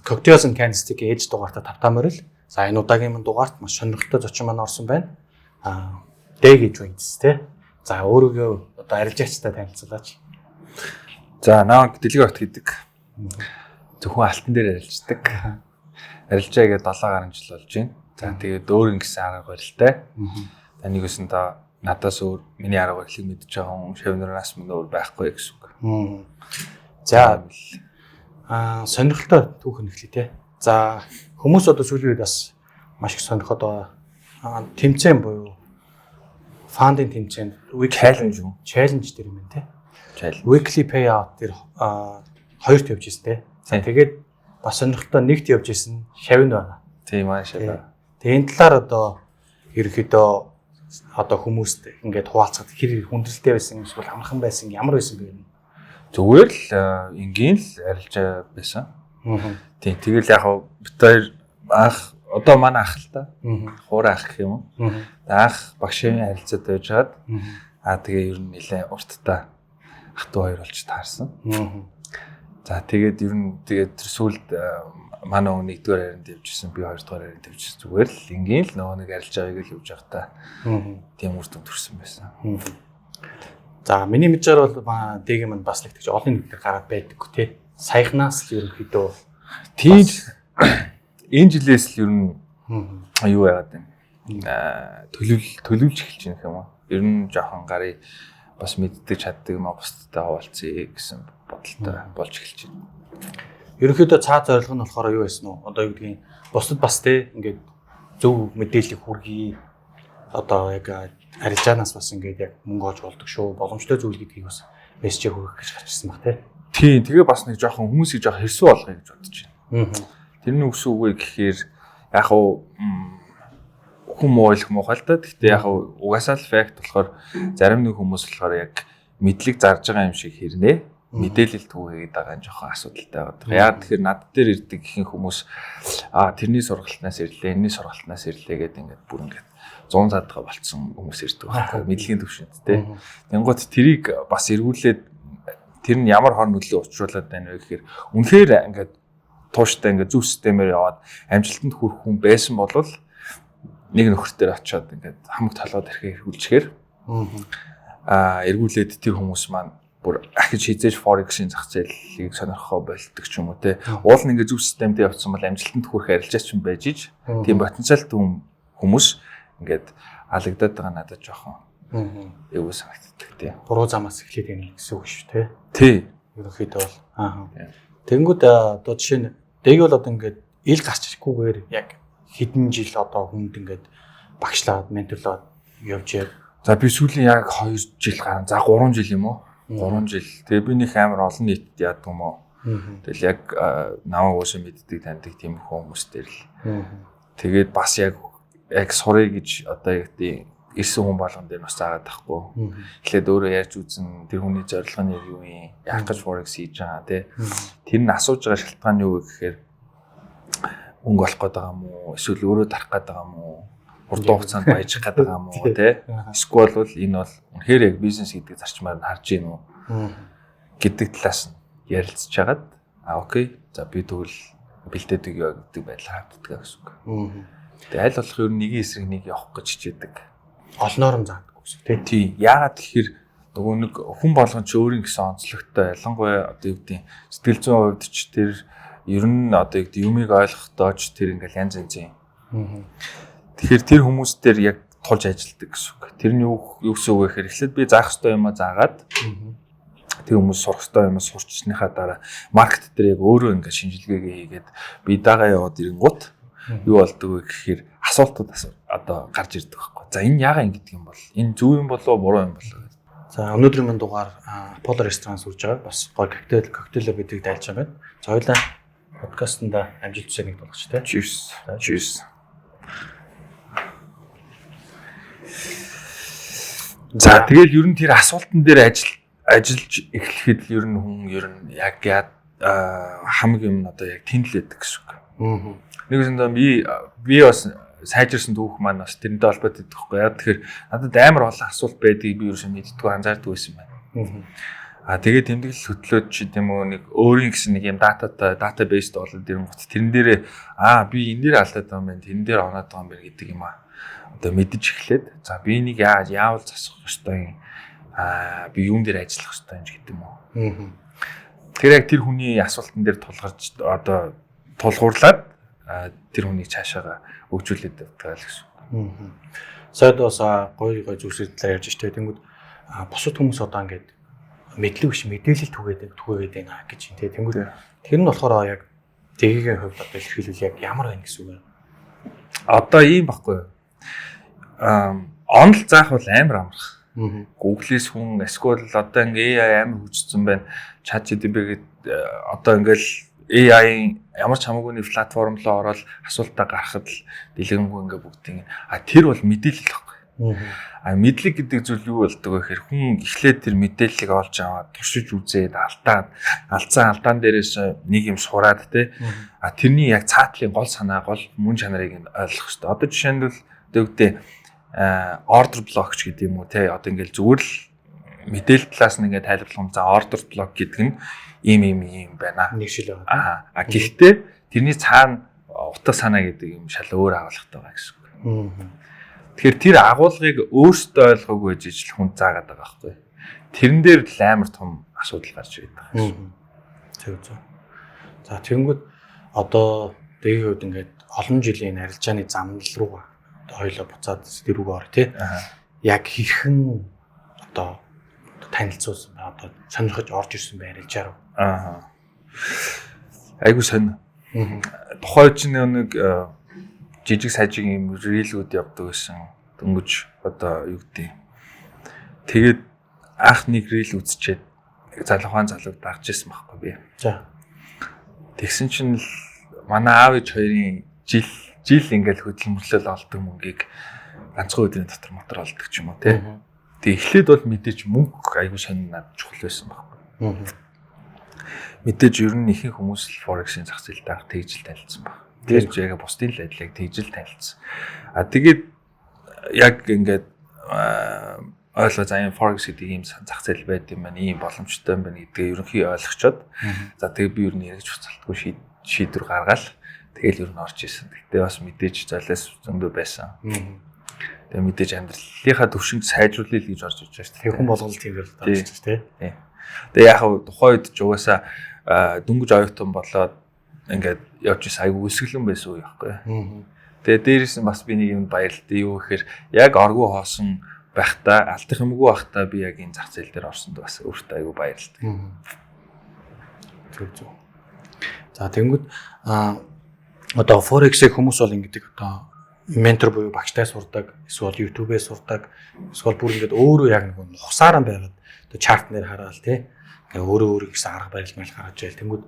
Cocktails and Candlestick ээж дугаартаа тавтаамаар л. За энэ удаагийн мань дугаарт маш сонирхолтой зочин маань орсон байна. Дэ гэж үгдс те. За өөрийгөө одоо арилжаачтай танилцуулаач. За намайг Дэлгэрт гэдэг. Зөвхөн алтан дээр арилждаг. Арилжаа гээд 7 гаруй жил болж байна. За тэгээд өөр ингэсэн арга барилтай. Таныг өсөн та надаас өөр миний арга барилыг мэдж байгаа хүн шавнураас минь өөр байхгүй гэсэн үг. За сонирхолтой түүхэн эхлэе те. За хүмүүс одоо сүүлийн үед бас маш их сонирхоод байгаа. Тэмцээн буюу фандинг тэмцээнд challenge дээр юм те. Weekly payout дээр хоёрт явж ирсэн те. Тэгээд бас сонирхолтой нэгт явж ирсэн шавн байна. Тийм аа шавь. Тэгээд энэ талаар одоо ерөөхдөө одоо хүмүүст ингээд хуваалцахад хэр хүндрэлтэй байсан эсвэл амархан байсан ямар байсан бэ? Зүгээр л энгийн л арилжаа байсан. Тийм тэгэл яг бид хоёр анх одоо манай ах л та. Хуур ах гэх юм уу? Анх багшийн харилцаад байж хаад тэгээ ер нь нэлээ урттай ах トゥ хоёр болж таарсан. За тэгээд ер нь тэгээд тэр сүүлд манай өнгө нэгдүгээр харинд явжсэн би хоёрдугаар харинд явжсэн зүгээр л энгийн л нөгөө нэг арилжааг л явж явахтаа тийм үр дүн төрсэн байсан. За миний мэдээр бол дэгийн манд бас л тэгж олон нэгдэр гараад байдаг тий. Саяхнаас л ерөнхийдөө тийм энэ жилээс л ер нь юу яагаад байна. Төлөвлөж эхэлж байна юм уу? Ер нь жоохон гарыг бас мэддэг чаддаг юм аа бусдтай хаваалцъя гэсэн бодолтой болж эхэлж байна. Ерөнхийдөө цаад зорилго нь болохоор юу байсан уу? Одоо юу гэдгийг бусдад бас тий ингээд зөв мэдээлэл хүргэе. Одоо яг арилжаанаас бас ингээд яг мөнгө олж болдог шүү. Боломжтой зүйл гэдгийг бас мессеж хүргэх гэж хачсан баг тий. Тийм тэгээ бас нэг жоохон хүмүүсийг жоохон хэрсүү болгоё гэж бодож байна. Тэрний үсэн үгүй гэхээр яг хүн ойлгох муухай л да. Гэхдээ яг угаасаа л факт болохоор зарим нэг хүмүүс болохоор яг мэдлэг зарж байгаа юм шиг хэрнээ мэдээлэл түгээгээд байгаа нь жоохон асуудалтай байдаг. Яг тэгэхээр над дээр ирдэг ихэнх хүмүүс тэрний сургалтнаас ирлээ, энэний сургалтнаас ирлээ гэдэг ингээд бүр ингээд 100 цадгаа болцсон хүмүүс ирдэг байхгүй мэдлэгийн төвшөнд тий. Тэнгуут тэрийг бас эргүүлээд тэр нь ямар хор нөлөө учруулад байна вэ гэхээр үнэхээр ингээд тууштай ингээд зөв системээр яваад амжилтанд хүрэх хүн байсан бол нэг нөхөртөө очиод ингээд хамаг толгойд ирэхээр эргүүлчихээр эргүүлээд тэр хүмүүс маань бүр ахиж хизээж Forex-ийн зах зээлийг сонирхоо болдог ч юм уу те. Уул нь ингээд зөв системтэй явцсан бол амжилтанд хүрэх арилжаач юм байж иж тийм потенциалтай хүмүүс ингээд алагдаад байгаа надад жоохон эвгүй санагддаг тий. Буруу замаас эхлээд байна гэсэн үг шүү те. Тий. Ерөнхийдөө бол Тэнгүүд одоо жишээ нь дэг бол одоо ингээд ил гарч ирихгүйгээр яг хэдэн жил одоо хүнд ингээд багшлаад менторлоод явж яг за би сүүлийн яг 2 жил гарan за 3 жил юм уу 3 жил тэгээ би нэг амар олон нийтэд яадаг юм уу тэгэл яг намайг уусаа мэддэг таньдаг тийм хүмүүстэй л тэгээд бас яг сурыг гэж одоо яг тийм ирсэн хүн болгон дээр бас заагаад тахгүй. Эхлээд өөрөө ярьж үзэн тэр хүний зорилго нь юу юм? Яг гэж Forex хийж байгаа тий. Тэр нь асууж байгаа шалтгаан юу вэ гэхээр мөнгө олох гээд байгаа юм уу? Эсвэл өөрөө тарах гээд байгаа юм уу? Урт хугацаанд баяжих гээд байгаа юм уу тий? Эсвэл бол энэ бол үнэхээр яг бизнес гэдэг зарчмаар нь харж гин үү? Гэдэг талаас нь ярилцж хагаад окей. За би тэгвэл бэлдээдэг яа гэдэг байдлаар ханддаг гэсэн үг. Тэгээ аль болох ер нь нэг эсрэг нэг явах гэж хичээдэг. Олноор нь заадаг гэсэн тий. Яагаад тэгэхээр нөгөө нэг хүн болгон ч өөрийн гэсэн онцлогтой ялангуяа одоо юу гэдэг сэтгэл зүйн хувьд ч тэр ер нь одоо юу гэдэг юмыг ойлгохдоо ч тэр ингээл янз янзын. Тэгэхээр тэр хүмүүс дээр яг тулж ажилладаг гэсэн үг. Тэр нь юу гэсэн үг вэ гэхээр эхлээд би заах ёстой юм а заагаад тэр хүмүүс сурах ёстой юм сурчсныхаа дараа маркет дээр яг өөрөө ингээд шинжилгээгээ хийгээд би дагаа яваад ирэнгуут юу болдог вэ гэхээр асуултууд одоо гарч ирдэг байхгүй. За энэ яагаад ингэдэг юм бол? Энэ зөв юм болов уу, буруу юм болов уу? За өнөөдрийн мань дугаар Apollo ресторан сурж байгаа. Бас гоё коктейл бидгийг дайлж байгаа байна. За хоёулаа подкастнда амжилт хүсье нэг болгоч тэ. Cheers. Cheers. За тэгэл ер нь тэр асуултан дээр ажиллаж эхлэхэд ер нь хүн ер нь яг хамаг юм одоо яг тэнэлдэг гэсэн үг. Нэгсэндээ би бас сайжирсан түүх маань бас тэрнтэй холбоотой байхгүй яа тэгэхээр надад амар олон асуулт байдгийг би ерөөсөө мэддэггүй анзаардаг байсан байна. Тэгээд тэмдэглэл хөтлөөд ч гэдэм үү нэг өөрийн гэсэн нэг юм database болоод ирэнгүүт тэрэн дээрээ би энэ дээр алдаад байгаа юм байна. Тэрэн дээр оноод байгаа юм байна гэдэг юм одоо мэдэж эхлээд за би энийг яавал засах ёстой юм. Би юун дээр ажиллах ёстой юм гэдэг юм уу. Тэр яг тэр хүний асуултан дээр тулгарч одоо тулгуурлаад тэр хүнийг цаашаага хөгжүүлээд байгаа л гэсэн. Саад бас гоё зүйлсээр ярьж штэ. Тэнгүүд бусад хүмүүс одоо ингээд мэдлэг биш мэдээлэл түгээгээд байна гэж юм те. Тэнгүүд тэр нь болохоор яг дэгийн хувьд одоо илэрхийлвэл яг ямар байна гэсэн үг вэ? Одоо ийм баггүй юу? Онл заах бол амар амарх. Google-с хүн эсвэл одоо ингээ AI амар хөгжсөн байна. ChatGPT-гээд одоо ингээл AI-ийн ямар ч хамаагүй платформ руу ороод асуултаа гаргахад л дэлгэнгүй ингээ бүгдийн тэр бол мэдээлэл байхгүй. Мэдлэг гэдэг зүйл юу болдог вэ гэхээр хүн эхлээд тэр мэдээллийг олж аваад туршиж үзээд алдаан дээрээс нэг юм сураад те тэрний яг цаатлын гол санаа гол мөн чанарыг ойлгох хэрэгтэй. Одоо жишээнд бол дэгдээ order block ч гэдэг юм уу те одоо ингээл зүгээр л мэдээлэл талаас нь ингээд тайлбарлах юм. За order block гэдэг нь ийм байна. Нэг шил байна. Гэхдээ тэрний цаана утга санаа гэдэг юм шал өөр агуулгатай байгаа гэсэн үг. Тэгэхээр тэр агуулгыг өөртөө ойлгоогүй байж ижил хүн заагаад байгаа байхгүй. Тэрэн дээр л амар том асуудал гарч ирээд байгаа юм. Зөв. За тэгэнгүүт одоо дэгийн хувьд ингээд олон жилийн арилжааны замнал руу хоёлоо буцаад тэр рүүгээ ор тий. Яг хэрхэн одоо танилцуулсан ба одоо сонирхож орж ирсэн бай арилжаа руу. Айгу сонь. Тухайн чинь нэг жижиг сажиг юм рилүүд явдаг гэсэн. Дөнгөж одоо юу гэдэг. Тэгээд анх нэг рил үзчихэд залуухан залууг дагж ирсэн байхгүй би. За. Тэгсэн чинь манай аав ээж хоёрын жил ингээл хөдөлмөрлөл олдог мөнгийг ганцхан өдрийн дотор мотор олдог ч юм уу тий. Тэг эхлээд бол мэдээж мөнгө айгуу сонь над чухал байсан байхгүй. Мэдээж ер нь ихэнх хүмүүс л Forex-ийн зах зээл дээр тэгжил танилцсан баг. Тэгээд яг бусдын л адилыг тэгжил танилцсан. Тэгээд яг ингээд ойлоо за энэ Forex гэдэг ийм зах зээл байд юм байна, ийм боломжтой юм байна гэдгээ ерөнхий ойлгочоод за тэгээд би ер нь яриж буцалтгүй шийдвэр гаргаал тэгэл ер нь орж исэн. Гэтэ бас мэдээж золиос зөндөө байсан. Тэгээ мэдээж амьдралынхаа төвшинг сайжруулъя гэж орж иж байгаа шүү дээ. Хүн болгол тиймэр л тааж шүү дээ. Тэгээ яг тухайн үед ч угаасаа дөнгөж оюутан болоод ингээд явж ирсэн айгу өсгөлэн байсан уу яахгүй. Тэгээ дээрээс нь бас би нэг юм баярлалтай юу гэхээр яг оргуу хоосон байхдаа алдах юмгүй байхдаа би яг энэ зах зээл дээр орсонд бас өөртөө айгу баярлалтай. Зөв. За тэгэнгүүт одоо Forex-ийг хүмүүс бол ингэдэг одоо ментор буюу багштай сурдаг, эсвэл YouTube-ээс сурдаг, эсвэл бүр ингээд өөрөө яг нэг нухсаараа байгаад одоо чарт нэр хараад тий. Өөрөө гэсэн арга барил гаргаж ял. Тэнгүүд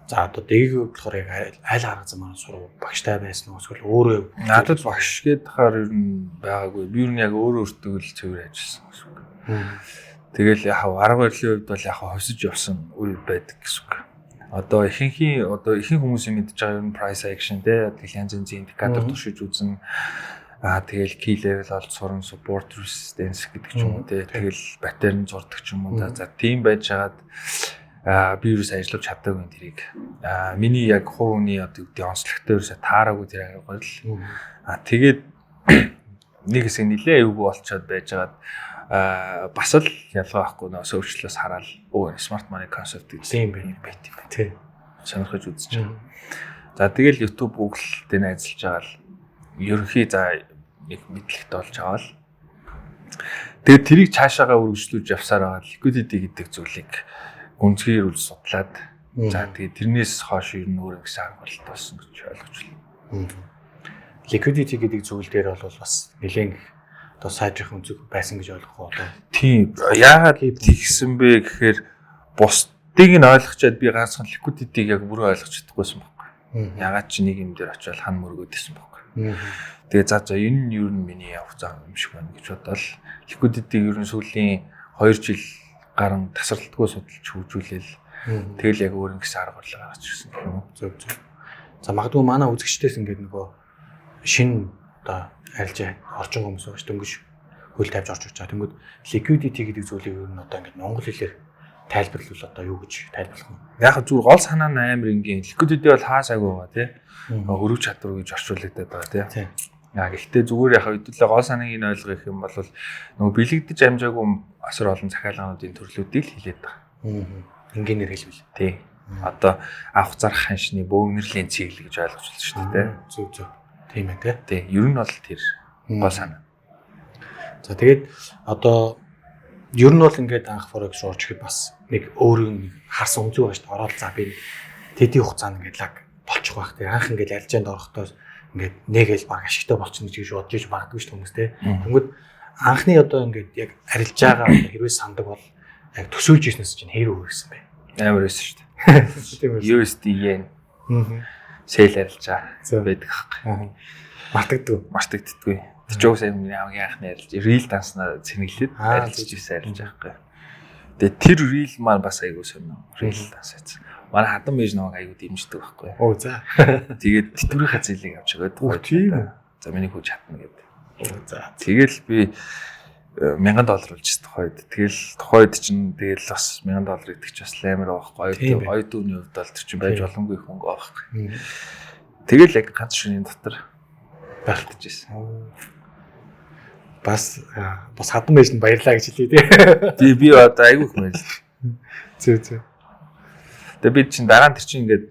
за одоо дэгийг болохоор яг аль арга замаар сурах багштай байсан уу эсвэл өөрөө надад багш гээд хахаар ер нь байгаагүй. Би ер нь яг өөртөө л цэвэр ажилласан гэсэн үг. Тэгэл яг арга барилын хувьд бол яг хосож явсан үе байдаг гэсэн үг. Одоо ихэнх хүмүүсийн мэдж байгаа юм price action те тэгэл янз янзын индикатор туршиж үзэн тэгэл key level олж сурна support resistance гэдэг ч юм уу те тэгэл паттерн зурдаг ч юм уу за тийм байж хагаад би юус ажиллаж чадаагүй тэрийг миний яг хувийн одоо үгдээ онцлогтой юусаа таараагүй тэр арга л тэгээд нэг хэсэг нилээ эвгүй болчиход байж хагаад бас л ялгаа байхгүй нөө өөрчлөлөөс хараад smart money concept гэсэн юм байт юм тий. Сонирхож үзэж байгаа. За тэгэл YouTube, Google дээр ажиллаж байгаа л ерөнхий за нэг мэдлэгтэй болж байгаа л. Тэгээд тэрийг цаашаагаа үргэлжлүүлж явсаар байгаа liquidity гэдэг зүйлийг гүнзгийрүүл судлаад за тэгээд тэрнээс хойш ер нь өөр гэсэн арга барилтай болсон гэж ойлгож байна. Liquidity гэдэг зүйл дээр бол бас нэлээд одоо сайжрах үнцэг байсан гэж ойлгох одоо. Тийм. Яагаад тэгсэн бэ гэхээр бусдыг нь ойлгочоод би ганцхан liquidity-г яг бүрэн ойлгож чадахгүйсэн байхгүй. Яагаад ч нэг юм дээр очиод хан мөргөөдсөн байхгүй. Тэгээ за энэ нь юу нь миний явах зам юм шиг байна гэж бодоод liquidity ер нь сүүлийн 2 жил гарan тасралтгүй судалж хөгжүүлээл тэгэл яг өөр нэгс арга барил гаргаж ирсэн гэх юм уу. Зөв. За магадгүй манай үзэгчдээс ингээд нөгөө шинэ одоо айлжаа орчин хүмүүс байгаа ш дөнгөж хөл тавьж орж ирж байгаа. Тэнгүүд liquidity гэдэг зүйлийг ер нь одоо ингээд монгол хэлээр тайлбарлавал одоо юу гэж тайлбарлах нь. Яг зүгээр гол санаа нь амар энгийн. Liquidity бол хаасаагүй байгаа тий. Хөрөг чадвар гэж орчуулдаг байгаа тий. Яг ихтэй зүгээр яг хэдүүлээ гол санааг нь ойлгох юм бол нөгөө бэлэгдэж амжаагүй асар олон захиалгануудын төрлүүдийг хилээд байгаа. Энгийнээр хэлвэл. Тий. Одоо авах зарах ханшны бөөгнөрлийн цикл гэж ойлгож байна шүү дээ. Зөв. Тийм ээ тий. Тий. Ер нь бол тэр гол санаа. За тэгээд одоо ер нь бол ингээд анх форекс руу орчиход бас нэг өөрөө нэг харсан үнцүү байж ороод за би тэдний хугацаанд ингээд лаг болчих байх тий. Анх ингээд арилжаанд орохдоо ингээд нэгэл баг ашигтай болчихно гэж бодож иж магадгүй шүү хүмүүс тий. Тэнгүүд анхны одоо ингээд яг арилж байгаа хэрвээ сандаг бол яг төсөөлж ирснээс чинь хэрэг үргэсэн бэ. Амар байсан шүү дээ. USD yen. Сэл арилжаа байдаг хэрэг. Мартагддаггүй. Тэжөөсөө миний хамгийн анхны арилж real данснаа цэнгэлээд арилжж ирсэн арилж байхгүй. Тэгээ тэр real маань бас айгуу сонирно. Real данс байсан. Манай хатан мэж намайг айгуу дэмждэг байхгүй. Оо за. Тэгээд тэтгэврийнхаа зээлийг авч өгөөд. За миний хүү чадна гэдэг. За. Тэгэл би $1000 үлжсэн тухайд. Тэгэл тухайд чинь тэгэл бас $1000 идэх ч бас амар байхгүй. Гоё дүүний хувьд бол тэр чинь байж боломгүй хөнгө байхгүй. Тэгэл яг ганц шөнийн дотор багтчихсэн. Бас хатан байж нь баярлаа гэж хэлээ тий. Би одоо айгүйх мэл. Зөө. Тэгээ би чинь дараа нь тэр чинь ингээд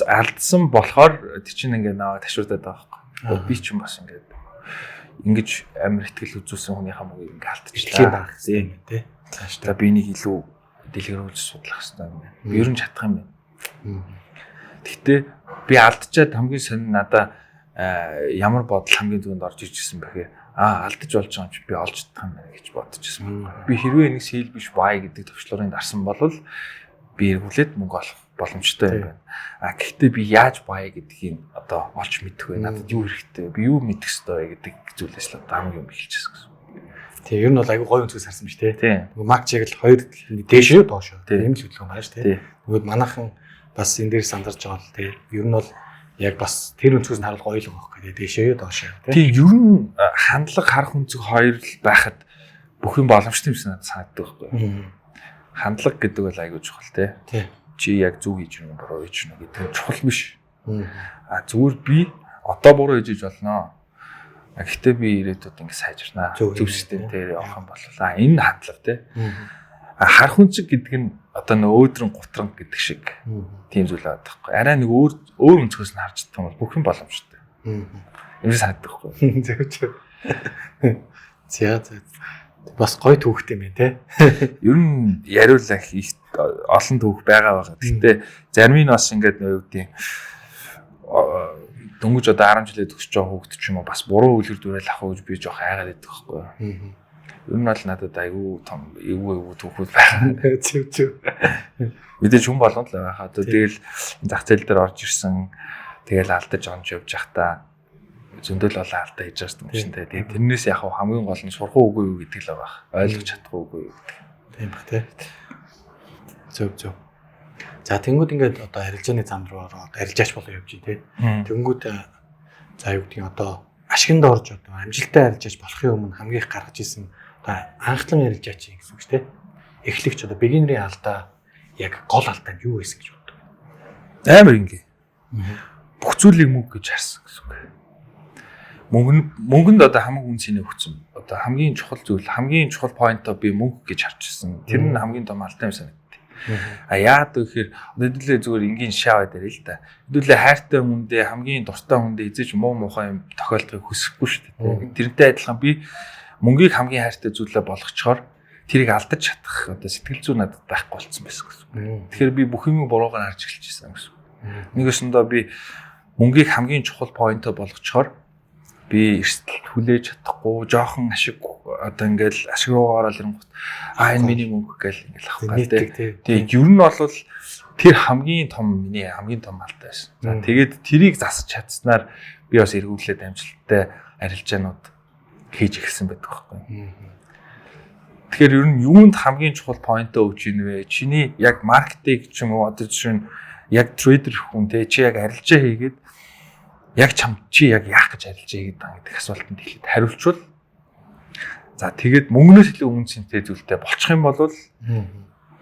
алдсан болохоор тэр чинь ингээд наваа ташуурдаад байгаа байхгүй. Би чинь бас ингээд ингэж амар ихтгэл үзүүлсэн хүнийхээ мөгийг ингээд алдчихлаа. Тий. За би нэг илүү дэлгэрүүлж судлах хэрэгтэй юм байна. Би ер нь чадах юм байна. Гэхдээ би алдчихад хамгийн сонин надаа ямар бодол хамгийн түрүүнд орж иржсэн бэхээр алдаж болж байгаа юм чи би олж чадах юм байна гэж бодчихсон. Би хэрвээ нэг сэл биш buy гэдэг төвчлөрийн дарсан бол би эргүүлээд мөнгө олох боломжтой юм байна. Гэхдээ би яаж buy гэдгийг одоо олж мэдэх вэ? Надад юу хэрэгтэй вэ? Би юу мэдэх ёстой вэ гэдэг зүйлээс л одоо хамгийн юм эхэлчихсэн гэсэн. Тийм ер нь бол аягүй гоё өнцгөөс харсан биз дээ. Тийм. Нөгөө маркчиг л хоёр дээш юу доош. Тийм л хөдөлгөөн байна шүү дээ. Тийм. Нөгөө манайхан бас энэ дээрс андарч байгаа л тийм. Ер нь бол яг бас тэр өнцгөөс нь харуул гоё л байгаа байхгүй дээшээ юу доош. Тийм ер нь хандлага харах өнцөг хоёр л байхад бүх юм боломжтой юм шиг надад санагддаг байхгүй. Хандлага гэдэг бол аягүй чухал тийм. Чи яг зөв хийж байна буруу хийж байна гэдэг нь чухал биш. Зүгээр би одоо буруу хийж болно. Гэхдээ би ирээдүйд ингэ сайжирнаа. Зөв системтэй явах юм бол энэ хандлага тийм. Харах үнцэг гэдэг нь одоо нөө өөдрөн гутран гэдэг шиг тийм зүйл байдаг байхгүй. Арай нэг өөр өнцгөөс нь харж чадах юм бол бүх юм боломжтой. Юм санагддаг байхгүй. Зөв. За. Бас гоё түүхтэй юм те. Ер нь яриулаа их олон түүх байгаа. Гэхдээ зарим нь бас ингээд нөө юу гэдэг дөнгөж одоо 10 жилээ төгсөж байгаа хүүхэд ч юм уу бас буруу үлгэр дуурайл авах гэж би жоох айгаад байдаг байхгүй. Ер нь бол надад айгүй том эвгүй түүхүүд байгаа. Зөв. Мэдээж хүн болгонд л байгаа. Одоо тэгэл зах зээл дээр орж ирсэн тэгэл алдаж онж явж захта зөндөл болоо алдаа хийж байгаа юм шиг тэ. Тэгээд тэрнээс яг хамгийн гол нь сурах уугүй юу гэдэг л байгаа. Ойлгож чадах уугүй юу гэдэг. Тийм бах тэ. Зөв. За тэнгууд ингээд одоо арилжааны зам руу ороод арилжаач болоо явж тий. Тэнгууд за юу гэдгийг одоо ашигнд орж одоо амжилттай арилжаач болохын өмнө хамгийн их гаргаж исэн одоо анхлан арилжаач юм гэсэн үг тий. Эхлэгч одоо beginner-ийн алдаа яг гол алдаа нь юу байсан гэж боддог. Амар ингээ. Бүх зүйлийг мөнгө гэж харсан гэсэн үг. Мөнгөнд одоо хамгийн үнцнийг өгсөн. Одоо хамгийн чухал зүйл, хамгийн чухал поинтоо би мөнгө гэж харчихсан. Тэр нь хамгийн том алдаа юм санагдав. Яад гэхээр одоо хэдүүлээ зүгээр энгийн шааваа дээр л да. Хэдүүлээ хайртай хүндээ хамгийн дуртай хүндээ эзэж муу муухай юм тохиолдохыг хүсэхгүй шүү дээ. Тэрнтэй адилхан би мөнгийг хамгийн хайртай зүйлээ болгочоор тэрийг алдаж чадах одоо сэтгэл зүй надад байхгүй болцсон байсан гэсэн. Тэгэхээр би бүх юм буруугаар харж эхэлчихсэн гэсэн. Нэгэсэндээ би мөнгийг хамгийн чухал поинтоо болгочоор би эрсдэл хүлээж чадахгүй жоохон ашиг одоо ингээл ашиг руугаар л ирэнгүүт энэ миний мөнгө гэл ингээл авах гэдэг. Тэгээ ер нь бол тэр хамгийн том алдаа байсан. За тэгээд тэрийг засаж чадсанаар би бас эргүүлээд амжилттай арилжаанууд хийж эхэлсэн байдаг байхгүй. Тэгэхээр ер нь юунд хамгийн чухал поинтоо өгч ийн вэ? Чиний яг маркетинг ч юм уу одоо жишээ нь яг трейдер хүн те чи яг арилжаа хийгээд яг чи яг яах гэж арилжаа хийгээд байгаа гэдэг асуултанд ихэд хариулчвал за тэгээд мөнгнөөс илүү үнцэнтэй зүйлтэй болчих юм бол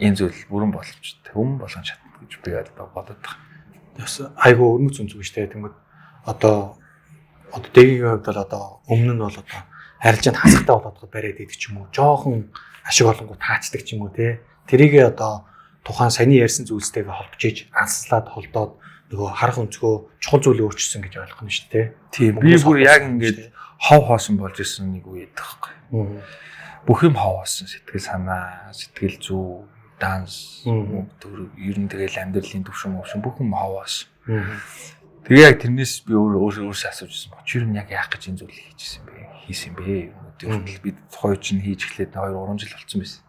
энэ зүйл бүрэн боломжтой. Хүн болгон чадна гэж би бодод байна. Бас айгу өрмөц үнцгүй штэ. Тэнгүүд одоо дэгийн хувьд бол одоо өмнө нь бол одоо арилжаанд хасахтай болоод бариад идэг ч юм уу. Жохон ашиг олонгууд таачдаг ч юм уу те. Тэрийгээ одоо тухайн саяны ярьсан зүйлстэйгээ холбож анслаад холдоод нөгөө харах өнцгөө чухал зүйлийг өөрчилсөн гэж ойлгох нь шүү дээ. Тийм. Би бүр яг ингэж хов хоосон болж исэн нэг үе байдаг байхгүй. Бүх юм хов хоосон. Сэтгэл санаа, сэтгэл зүй, данс, төр ер нь тэгэл амьдралын төвшин бүх юм хов хоосон. Тэгээ яг тэрнээс би өөрөөсөө асууж ирсэн. Чи ер нь яг яах гэж энэ зүйлийг хийсэн бэ? Өдөртөл бид хоёр чинь хийж эхлээд 2 3 жил болсон байсан.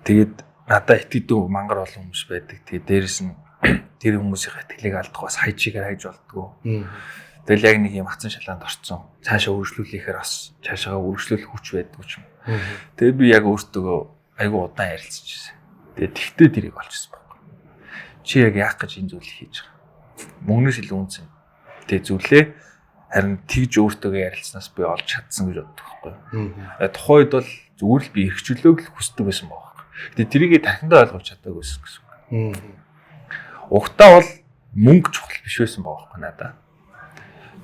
Тэгээд надад итгэдэг мангар олон хүмүүс байдаг. Тэгээд дээрэс нь тэр хүмүүсийн итгэлийг алдах бас хайчигаар хайж болдгоо. Тэгэл яг нэг юм хацсан шалаанд орцсон. Цаашаа үргэлжлүүлэхээр бас цаашаа үргэлжлүүлэх хүч байдаг юм. Тэгээд би яг өөртөө айгүй удаан ярилцж байсан. Тэгээд тэгтээ тэрийг олчихсон байхгүй. Чи яг яах гэж энэ зүйлийг хийж байгаа. Мөнгнөөс илүү үнсэн. Тэгээд зүйлээ харин тэгж өөртөө ярилцсанаас би олж чадсан гэж боддог байхгүй. Тухайд бол зүгээр л би эрхчлөөг л хүсдэг байсан байхгүй. Тэгээд тэрийг тархиндаа ойлгож чадаагүй гэсэн. Угтаа бол мөнгө чухал биш байсан байхгүй надад.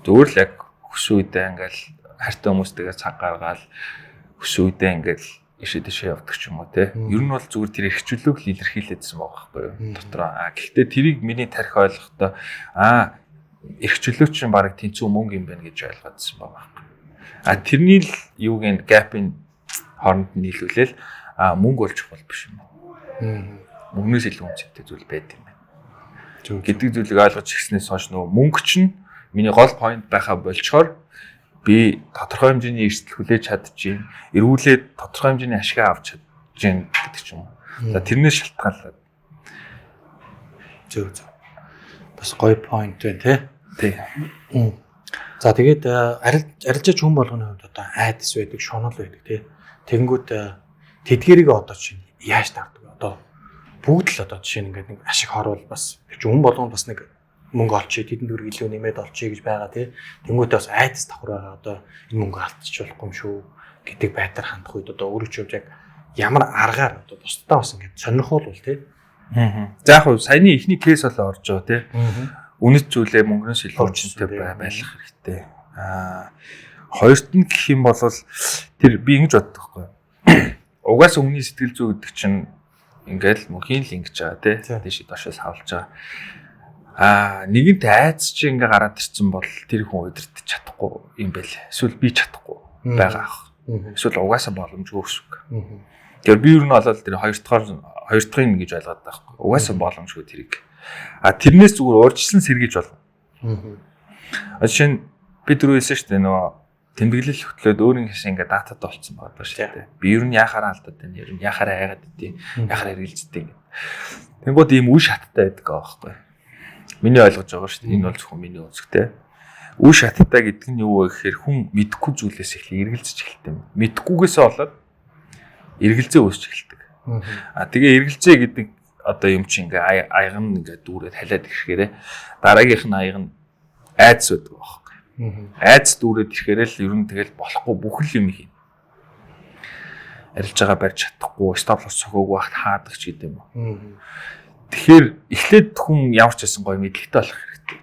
Зүгээр л яг хөс үедээ ингээл хайртай хүмүүстэйгээ цаг гаргаал хөс үедээ ингээл ишээ дэшээ явдаг ч юм уу те. Ер нь бол зүгээр тэр эрхчлөөг л илэрхийлээдсэн байхгүй юу дотроо. Гэхдээ тэрийг миний тарих ойлгохдоо эрхчлөө чинь баг тэнцүү мөнгө юм байна гэж ойлгоодсэн байгаа байхгүй. Тэрний л юуг энэ гэпийн хооронд нийлүүлээл мөнгө бол чухал биш юм. Мөнгнөөс илүү үнцэнтэй зүйл байд юм байна. Гэдэг зүйлийг ойлгож ирснээс хойш нөгөө мөнгө чинь миний гол point байхаа болчоор би тодорхой хэмжээний эрсдэл хүлээж чадчихээн. Эргүүлээд тодорхой хэмжээний ашиг авч чадчихээн гэдэг ч юм уу. За тэрнээс шалтгаалаад. Зөв. Бас гоё point байна те. Тий. За тэгээд арилжаач хүн болгоны хувьд одоо айдас байдаг, шунал байдаг те. Тэнгүүд тэдгэрийг одоо чинь яаж таардаг вэ? Одоо бүгд л одоо жишээ нь ингээд нэг ашиг хоорвол бас хүн болгонд бас нэг мөнгө олчих, тэдэнд дүрг илүү нэмээд олчих гэж байгаа тий. Тэнгүүтээ бас айдас давхар байгаа одоо энэ мөнгө алдчих болохгүй юм шүү гэдэг байдлаар хандах үед одоо өөрөө ч яг ямар аргаар одоо бусдаа бас ингээд сонирхолвол тий. За яг хөө саяны ихний кейс бол орж байгаа тий. Үнэт зүйлээ мөнгнөөс илүү хүчтэй байх хэрэгтэй. Хоёрт нь гэх юм бол тэр би ингэж боддог байхгүй. Угаас өмнө сэтгэл зүй гэдэг чинь ингээл мөнхийн л ингэж байгаа тий. Тийш дошоос хавлж байгаа. Нэгэнт айц чи ингээ гараад ирсэн бол тэр хүн удирдах чадахгүй юм байл. Эсвэл би чадахгүй байгаа ах. Эсвэл угаасаа боломжгүй өсөг. Тэгэхээр би юу нь бол тэр хоёр дахь гэж ойлгоод байгаа хгүй. Угаасаа боломжгүй тэрийг. Тэрнээс зүгээр урьдчилан сэргийж болно. Жишээ нь би түрүүээсээ шүү дээ нөгөө тэмдэглэл хөтлөөд өөрийн хэсэг ингээ датад болцсон байгаа шүү дээ. Би ер нь яхаараа алдаад байна. Ер нь яхаараа айгаад идэв. Яхаараа эргэлздэг ингээ. Тэнгууд ийм үе шаттай байдаг байгаа байхгүй. Миний ойлгож байгаа шүү дээ. Энэ бол зөвхөн миний үзэгтэй. Үе шаттай гэдэг нь юу вэ гэхээр хүн мэдхгүй зүйлээс эхлээ эргэлзэж эхэлдэг юм. Мэдхгүйгээсээ болоод эргэлзээ үүсч эхэлдэг. Тэгээ эргэлзээ гэдэг одоо юм чи ингээ аягн ингээ дүүрээд халиад ирэхээр дараагийнх нь аяг нь айдас байдаг байхгүй. Айдас дүүрээд ирэхээр л ер нь тэгэл болохгүй бүх л юм хийнэ. Арилж байгаа барьж чадахгүй, стоплос цохоогүй байхад хаадаг ч гэдэг юм уу. Тэгэхээр эхлээд хүн ямар ч байсан гоё мэдлэгтэй болох хэрэгтэй.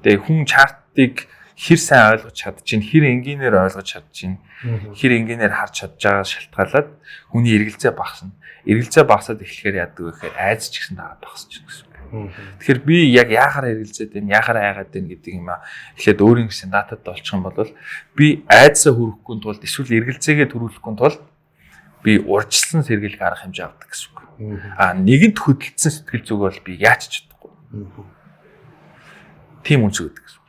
Тэгээ хүн чартыг хэр сайн ойлгож чадчихин, хэр энгийнээр ойлгож чадчихин, хэр энгийнээр харж чадж байгаа шалтгаалаад хүний эргэлзээ багасна. Эргэлзээ багасаад эхлэхээр яадаг вэ гэхээр айдас ч гэсэн дагаад багасч байна гэсэн үг. Тэгэхээр би яг яахаараа эргэлзээд байна, яахаараа айгаад байна гэдэг юм аа. Эхлээд өөрийн гэсэн датад олчих юм бол би айдасаа хүргэхгүй тулд эсвэл эргэлзээгээ төрүүлэхгүй тулд би урьдчилсан сэргийлэх арга хэмжээ авдаг гэсэн үг. Нэгэнт хөдөлсөн сэтгэл зүг бол би яаж чадахгүй. Тийм үнс өгдөг гэсэн.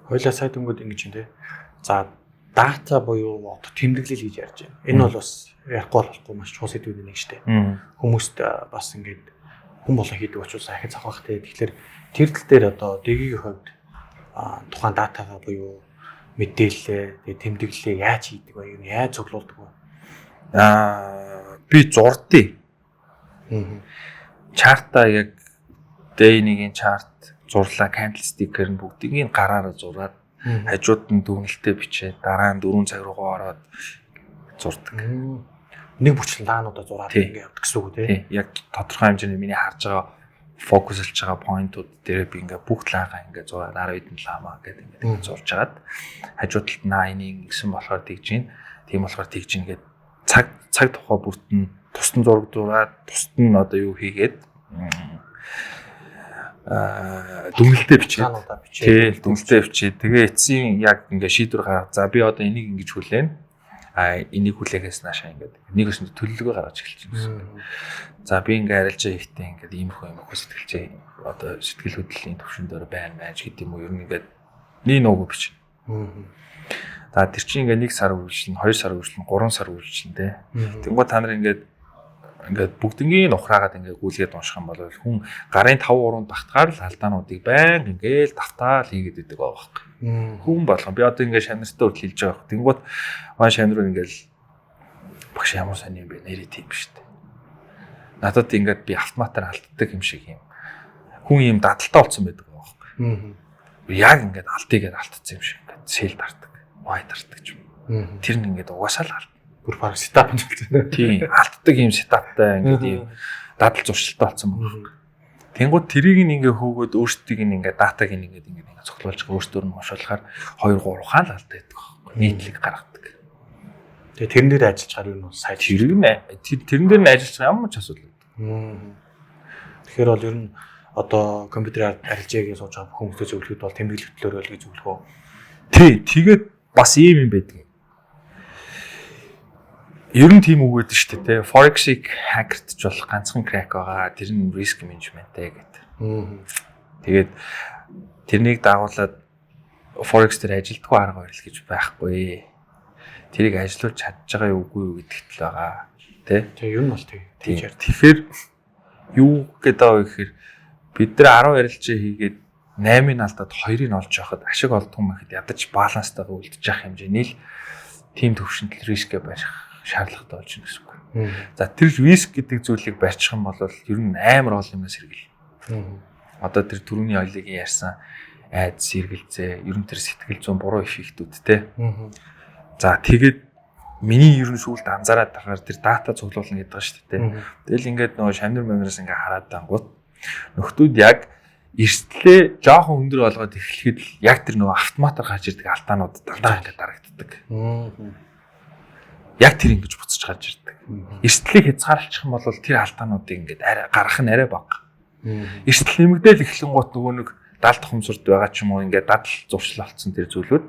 Хойлоо сая дөнгөд ингэж юм те. За дата буюу одоо тэмдэглэл гэж ярьж байна. Энэ бол бас ярихгүй болохгүй маш чухал сэдвүүд нэг штэ. Хүмүүст бас ингэж хүн болон хийдэг учраас ахиж завхах те. Тэгэхээр тэр тал дээр одоо дэгийн хувьд тухайн датагаа буюу мэдээлэлээ тэмдэглэлээ яаж хийдэг вэ? Яаж цуглуулдаг вэ? Би зурдээ. Чартаа яг day-ийн чарт зурлаа, candlestick-ээр нь бүгдийг гараараа зураад хажууд нь дүгнэлтээ бичээд дараа нь 4 цаг руугаа ороод зурдаг. нэг бүчлэлаануудаа зураад ингэ явдаг гэсэн үг тий. Яг тодорхой хэмжээний миний харж байгаа фокуслж байгаа поинтууд дээр би ингээ бүх лаага ингээ зураад 10 хэдэн лаамаа гэдэг ингээ зурж агаад хажуу талд энийг гэсэн болохоор тэгж гин. Тийм болохоор тэгж гин гэдэг цаг тухай бүрт нь тусдан зураг зураад тусад нь одоо юу хийгээд дүнэлтээ бичээд тий дүнэлтээ бичээд тэгээ эцсийн яг ингээ шийдвэр гаргав. За би одоо энийг ингэж хүлээн. Энийг хүлээгээс наашаа ингээд нэгээс нь төлөвлөгөө гаргаж эхэлж байна гэсэн. За би ингээ арилжаа ихтэй ингээд иймэрхүү сэтгэлжээ одоо сэтгэл хөдлөлийн төвшин дээр байна гэдэг юм уу ер нь ингээд нэг нууг бич. За тэр чинь ингээ 1 сар үргэлжлэн 2 сар үргэлжлэн 3 сар үргэлжлэн тий. Тэнгуү та нар ингээд бүгднгийн ухраагаад ингээ гүйлгээд унших юм бол хүн гарын 5-3 багтгаар л алдаануудыг байнга ингээл давтаал хийгээд идэг байгаа байхгүй. Хүн болгоо би одоо ингээ шанартай хүртэл хэлж байгаа. Тэнгуут маань шанар ингээл багш ямар сайн юм бэ нэрээ тийм шүү дээ. Надад ингээд би автоматар алддаг юм шиг юм. Хүн юм дадалтай болсон байдаг байхгүй. Яг ингээд алдыгээд алдсан юм шиг ингээд сэл дартаг, вай дартаг ч юм. Тэр нь ингээд угаасаа л бүр баг сетап нь болсон. Тийм, алддаг юм сетаптай ингээд юм дадал зуршилтай болсон байна. Тэнгууд тэрийг ингээ хөөгөөд өөрсдийг ингээ датаг ингээ цогцолж өөрсдөр нь уншуулахаар 2 3 хаал алдаад байдаг байхгүй. Нийтлэг гаргадаг. Тэгээ тэрэн дээр ажиллаж байгаа юм уу? Сайн тэрэн дээр нь ажиллаж байгаа ямар ч асуудал. Тэгэхээр бол ер нь одоо компьютераар арилжаагийн сууж байгаа хүмүүстэй зөвлөхөд бол тэмдэглэл хөтлөөрөө л гэж зөвлөх үү? Тий, тэгээд бас ийм юм байдаг. Ер нь тийм үг гэдэг шүү дээ. Forex-ийг хакертж болох ганцхан crack байгаа. Тэр нь risk management-тэй гэдэг. Тэгээд тэрнийг дагуулад Forex дээр ажилтгүй арга барил гэж байхгүй. Тэрийг ажиллуулж чадж байгаа юу үгүй юу гэдэгт л байгаа. Тэ? Тэгээ ер нь бол тийм. Тэгэхээр юу гэдэг вэ гэхээр бид нар 10 арилжаа хийгээд 8-ыг алдаад 2-ыг олж явахад ашиг олдох юм гэхэд ядаж баланстайгаа үлдэж явах хэмжээний л team төвшөнд рискээ барих шаардлагатай болж байна гэсэн үг. За тэр риск гэдэг зүйлийг барьчих юм бол ер нь амар ол юмас сэргэл. Одоо тэр түрүүний ойлгийн ярьсан айдас сэргэлзээ, ер нь тэр сэтгэл зүйн буруу эффектүүд те. За тэгээд миний ер нь сүүлд анзаараад тахаар тэр дата цуглуулна гэдэг шүү дээ. Тэгэл ингээд нөгөө шамнар мамраас ингээ хараад тангууд нөхдүүд яг эрсдлээ жоохон өндөр болгоод эхлэхэд л яг тэр нөгөө автоматар гарч ирдэг алдаанууд дандаа ингээ дарагддаг. Яг тэр ингэж буцаж гарч ирдэг. Эрсдлийг хязгаарлалчих юм бол тэр алдаануудыг ингээд гаргах нь арай бага. Эрсдэл нэмэгдээл эхлэн гут нөгөө нэг далд хумсурд байгаа ч юм уу ингээд дадал зуршил болсон тэр зүйлүүд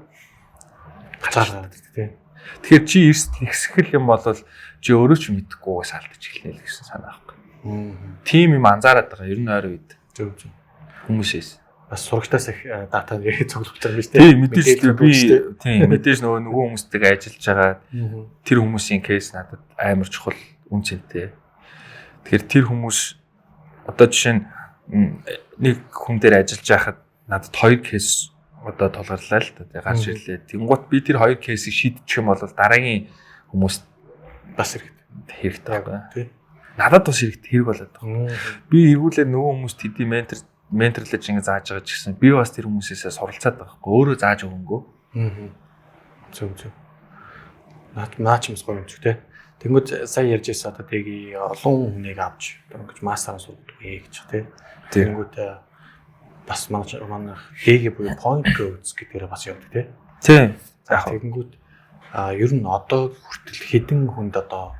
хацаараад тий. Тэгэхээр чи эрсдэл ихсгэл юм бол чи өөрөө ч мэдэхгүй салдаж эхэлнэ л гэсэн санаа авах. Тим юм анзаараад байгаа ер нь ойр үед. Зөв. Хүмүүсээс бас сурагчдаас их дата цуглуулж байгаа юм биш үү? Тийм мэдээж би тийм мэдээж нөгөө хүмүүстэйгээ ажиллаж байгаа тэр хүмүүсийн кейс надад амар чухал үн цэнтэй. Тэгэхээр тэр хүмүүс одоо жишээ нь нэг хүн дээр ажиллаж байхад надад 2 кейс одоо тулгарлаа л та гарч ирлээ. Тэнгуут би тэр 2 кейсийг шийдчих юм бол дараагийн хүмүүс бас хэрэгтэй байгаа. Тийм. Надад бас хэрэг болоод байгаа. Би эргүүлээ нөгөө хүмүүст хэдий менторлож ингэ зааж байгаа ч гэсэн би бас тэр хүмүүсээс суралцаад байгаа хгүй өөрөө зааж өгөнгөө. Зөв. Наач юмс гоё юм ч тий. Тэнгүүд сая ярьж байсан одоо тийг олон хүнийг авч одоо ингэж мастераа сургадаг гэж тий. Тэнгүүд бас манай дээг буюу point codes гэдгээр бас явдаг тий. Тий. Тэгэнгүүт ер нь одоо хүртэл хэдэн хүнд одоо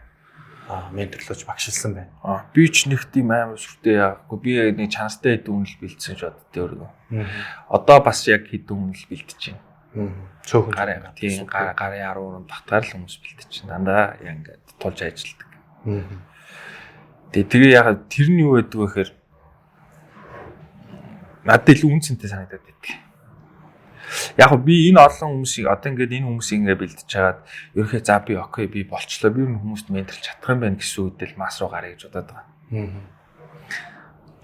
менторлож багшилсан байна. Би ч нэг тийм амар сүртэй яахгүй. Би нэг чанартай хэдэн үнэл бэлдсэн ч боддөө өөрөө. Одоо бас яг хэдэн үнэл бэлдэж байна. Цөөхөн гарын 10 багтаар л хүмүүс бэлдэж байна. Дандаа яг ингээд тулж ажилладаг. Тэгээ яг тэрний юу гэдэг вэ гэхээр надад илүү үн цэнтэй санагдаад байдаг. Яг би энэ олон хүмүүсийг одоо ингээд энэ хүмүүсийг ингээд бэлдэж чагаад ерөөхдөө за би окей би болчлоо би ер нь хүмүүст менторч чадах юм байна гэсэн үедэл мас руу гарыг гэж бодоод байгаа.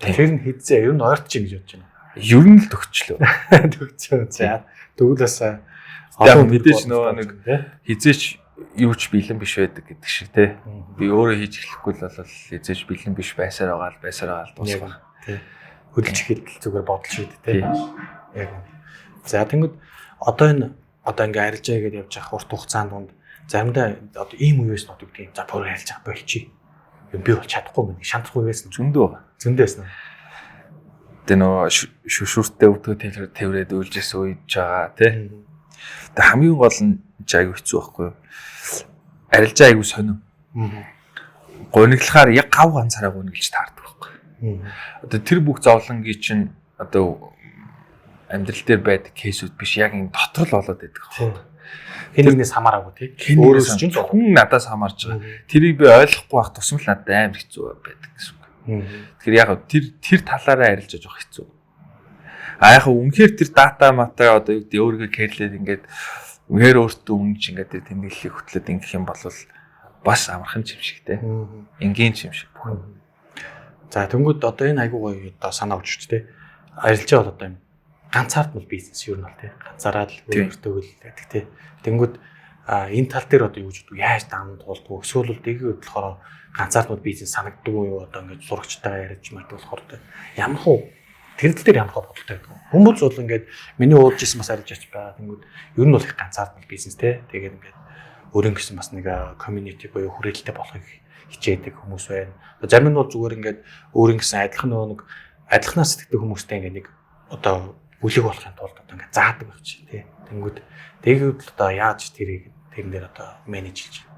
Тэр нь хэзээ ер нь ойрч чинь гэж бодож байна. Ер нь л төгчлөө. Төгчөө. За тэгвэл бас одоо мэдээж нөгөө нэг хизээч юу ч бэлэн биш байдаг гэдэг шиг те. Би өөрөө хийж эхлэхгүй л бол хизээч бэлэн биш байсаар байгаа л дуусах. Хөдөлж ихэд зүгээр бодол шийд те. Яг. За тэгвэл одоо ингээ арилжаа гэдээ явж явах урт хугацаанд донд заримдаа одоо ийм үеэс нь одоо гэдэг за бүр ярьж байгаа болчих. Би бол чадахгүй мэн шантахгүй байсан. Зөндөөс нь. Тэгээ нөгөө шүршүртэй өвдгөө тэрврээд үйлжсэн үеж байгаа тий. Тэгээ хамгийн гол нь айгу хэцүү байхгүй юу? Арилжаа айгу сонир. Гониглахаар яг гав ганцаараа гонглж таардаг байхгүй. Одоо тэр бүх зовлонгийн чинь одоо амьдрал дээр байдаг кейсүүд биш яг энэ дотор л болоод байдаг байхгүй. Хинээс хамаараагүй тий. Өөрөөс чинь хүн надаас хамаарч байгаа. Тэрийг би ойлгохгүй байх тусам л надад амар хэцүү байдаг гэсэн үг. Тэгэхээр яг тэр талаараа арилжаж явах хэцүү. Яг үнэхээр тэр дата матаа одоо юу гэдэг өөрийгөө кэрлээд ингээд үнээр өөртөө үнж ингээд тэр тэмдэглэлийг хөтлөд ингэх юм бол бас амархан юм шиг те. Энгийн юм шиг бүх. За тэнгууд одоо энэ айгуу гоё одоо санаа өгч тий. Арилжаа бол одоо юм ганцаардмал бизнес юу нь бол тий. Ганцаараа л өөртөө л байдаг тий. Тэнгүүд энэ тал дээр одоо юу гэж боддог яаж даамд болдгоо эсвэл л дэгийг болохоор ганцаардмал бизнес санагддаг уу одоо ингээд зурагчтайгаа ярьж мэлд болохоор ямар хуу тэр дээр ямар хоо бодолтой байдаг. Хүмүүс бол ингээд миний уулж исэн бас арилж ач байгаа. Тэнгүүд ер нь бол их ганцаардмал бизнес тий. Тэгээд ингээд өөрөнгө гэсэн бас нэг community буюу хүрээлэлтэй болохыг хичээдэг хүмүүс байна. Зарим нь бол зүгээр ингээд өөрөнгө гэсэн адилханаас сэтгэдэг хүмүүстэй ингээд нэг одоо бүлэг болохын тулд одоо ингээд заадаг байх чинь тий. Тэнгүүд тэгээд одоо яаж тэрэн дээр одоо менежлж байна.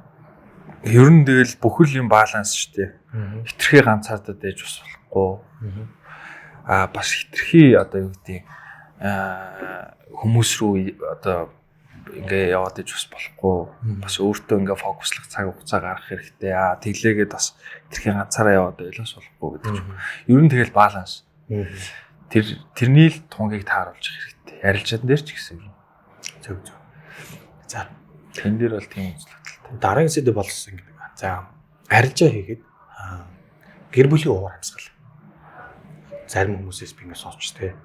Ер нь тэгэл бүхэл юм баланс шүү дээ. Хитрхи ганцаардаад байж бас болохгүй. Бас хитрхи одоо юу гэдэг хүмүүс рүү одоо ингээ яваад иж бас болохгүй. Бас өөртөө ингээ фокуслах цаг хугацаа гаргах хэрэгтэй. Тэглээгээд бас хитрхи ганцаараа яваад байлаас болохгүй гэдэг ч юм. Ер нь тэгэл баланс. Тэрний л тунгийг тааруулж хэрэгтэй. Арилжаан дээр ч гэсэн юм. Зөв. За тэн дээр бол тийм үзлэгдэлтэй. Дараагийн сэдв болсон гэдэг байна. За арилжаа хийгээд гэр бүлийн уур амьсгал. Зарим хүмүүсээс би ингэ сонсч тэ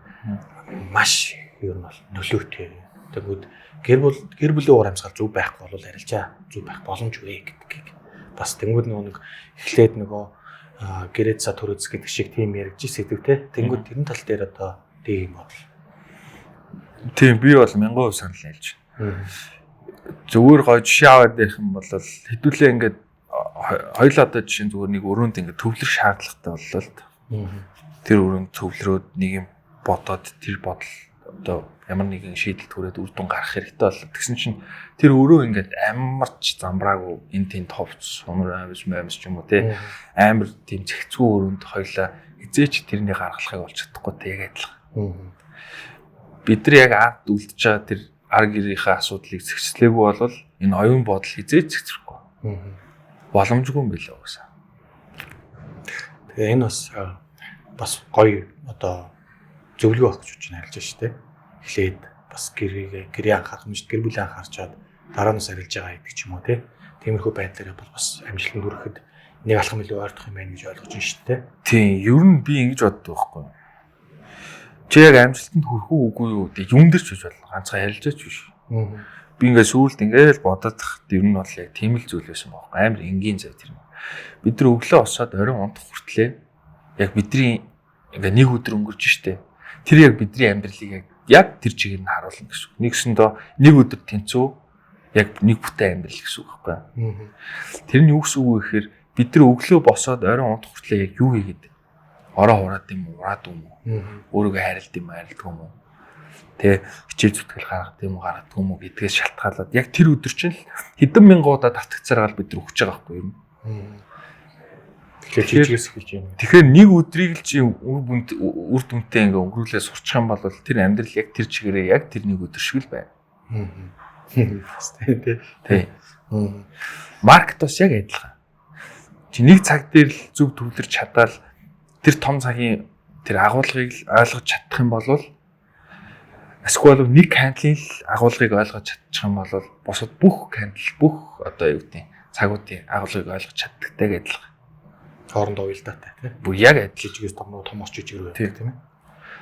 маш ер нь бол нөлөөтэй. Тэгвэл гэр бүлийн уур амьсгал зөв байхгүй бол арилжаа зөв байх боломжгүй гэдгийг бас тэнгууд нэг эхлээд нөгөө гэрээт са төрөц гэдэг шиг тийм яригч сэдв тэ. Тэнгууд тэрэн тал дээр одоо тийм бодол. Тийм би бол 1000% санал хэлж байна. Зүгээр гой жишээ аваад ярих юм бол хэдүүлээ ингээд хоёул одоо жишээ зүгээр нэг өрөөнд ингээд төвлөрөх шаардлагатай боллоо л да. Тэр өрөөнд төвлөрөөд нэг юм бодоод тэр бодол одоо ямар нэгэн шийдэл төрөөд үр дүн гаргах хэрэгтэй боллоо. Тэгсэн чинь тэр өрөө ингээд амарч замбраагүй энэ тийм товц сунар амс ч юм уу те амар тийм зэгцгүй өрөөнд хоёлаа эзээч тэрний гаргалахыг олж чадахгүй те яг адилхан. Бид нар яг ард үлдэж байгаа тэр ар гэрийнхээ асуудлыг зэгцлээгүй бол энэ оюун бодол хизээж зэгцрэхгүй. Боломжгүй юм билээ уусаа. Тэгээ энэ бас гоё одоо зөвлөгөө өгч гэж хэлж штэ. Эхлээд бас гэрээ анхаарах мэт гэр бүлийн анхаарчаад дараа нь арилж байгаа гэдэг ч юм уу те. Тиймэрхүү байдлаар бол бас амжилтанд хүрэхэд нэг алхам илүү ойртох юм байна гэж ойлгож байна штэ. Тийм, ер нь би ингэж боддог байхгүй юу? Чи яг амжилтанд хүрэх үгүй юу гэдэг юм дээр ч гэж болно. Ганцхан ярилцаач биш. Би ингээд сүүлд ингээд бодоод тахт ер нь бол яг тийм л зүйл байсан байхгүй. Амар энгийн зай тэр. Бид нар өглөө босоод оройн унтах хүртлээр яг бидний ингээд нэг өдөр өнгөрч штэ. Тэр яг бидний амьдралыг яг тэр чигээр нь харуулна гэсэн үг. Нэгсэндөө нэг өдөр тэнцүү яг нэг бүтээн амьдрал гэсэн үг байхгүй. Тэр нь юу гэсэн үг вэ гэхээр бид нар өглөө босоод оройн унтах хүртлээр яг юу хийгээд ороо хураад юм уу, ураад юм уу? Өөрийгөө хайрлт юм хайрлтгүй юм уу? Тэ хичээл зүтгэл гаргад юм уу, гаргадгүй юм уу гэдгээс шалтгаалаад яг тэр өдөр чинь хэдэн мянган удаа татгцаараа бид нар өгч байгаа байхгүй юу? Тэгэхээр чижгээс эхэлж байна. Тэгэхээр нэг өдрийг л чи үр дүнтэй ингээ өнгөрүүлээ сурчих юм бол тэр амьдрал яг тэр чигээрээ яг тэр нэг өдөр шиг л байна. Тэ. Маркет бас яг адилхан. Чи нэг цаг дээр л зөв төвлөрч чадаал тэр том цагийн тэр агуулгыг л ойлгож чадах юм бол эсвэл нэг кандлийн л агуулгыг ойлгож чадчих юм бол босод бүх кандл бүх одоо юу гэдэг цагуудын агуулгыг ойлгож чаддагтай гэдэл. Хоорондоо уялдаатай тийм. Бүр яг адил жижигээс томоос жижигрүү байдаг тийм ээ.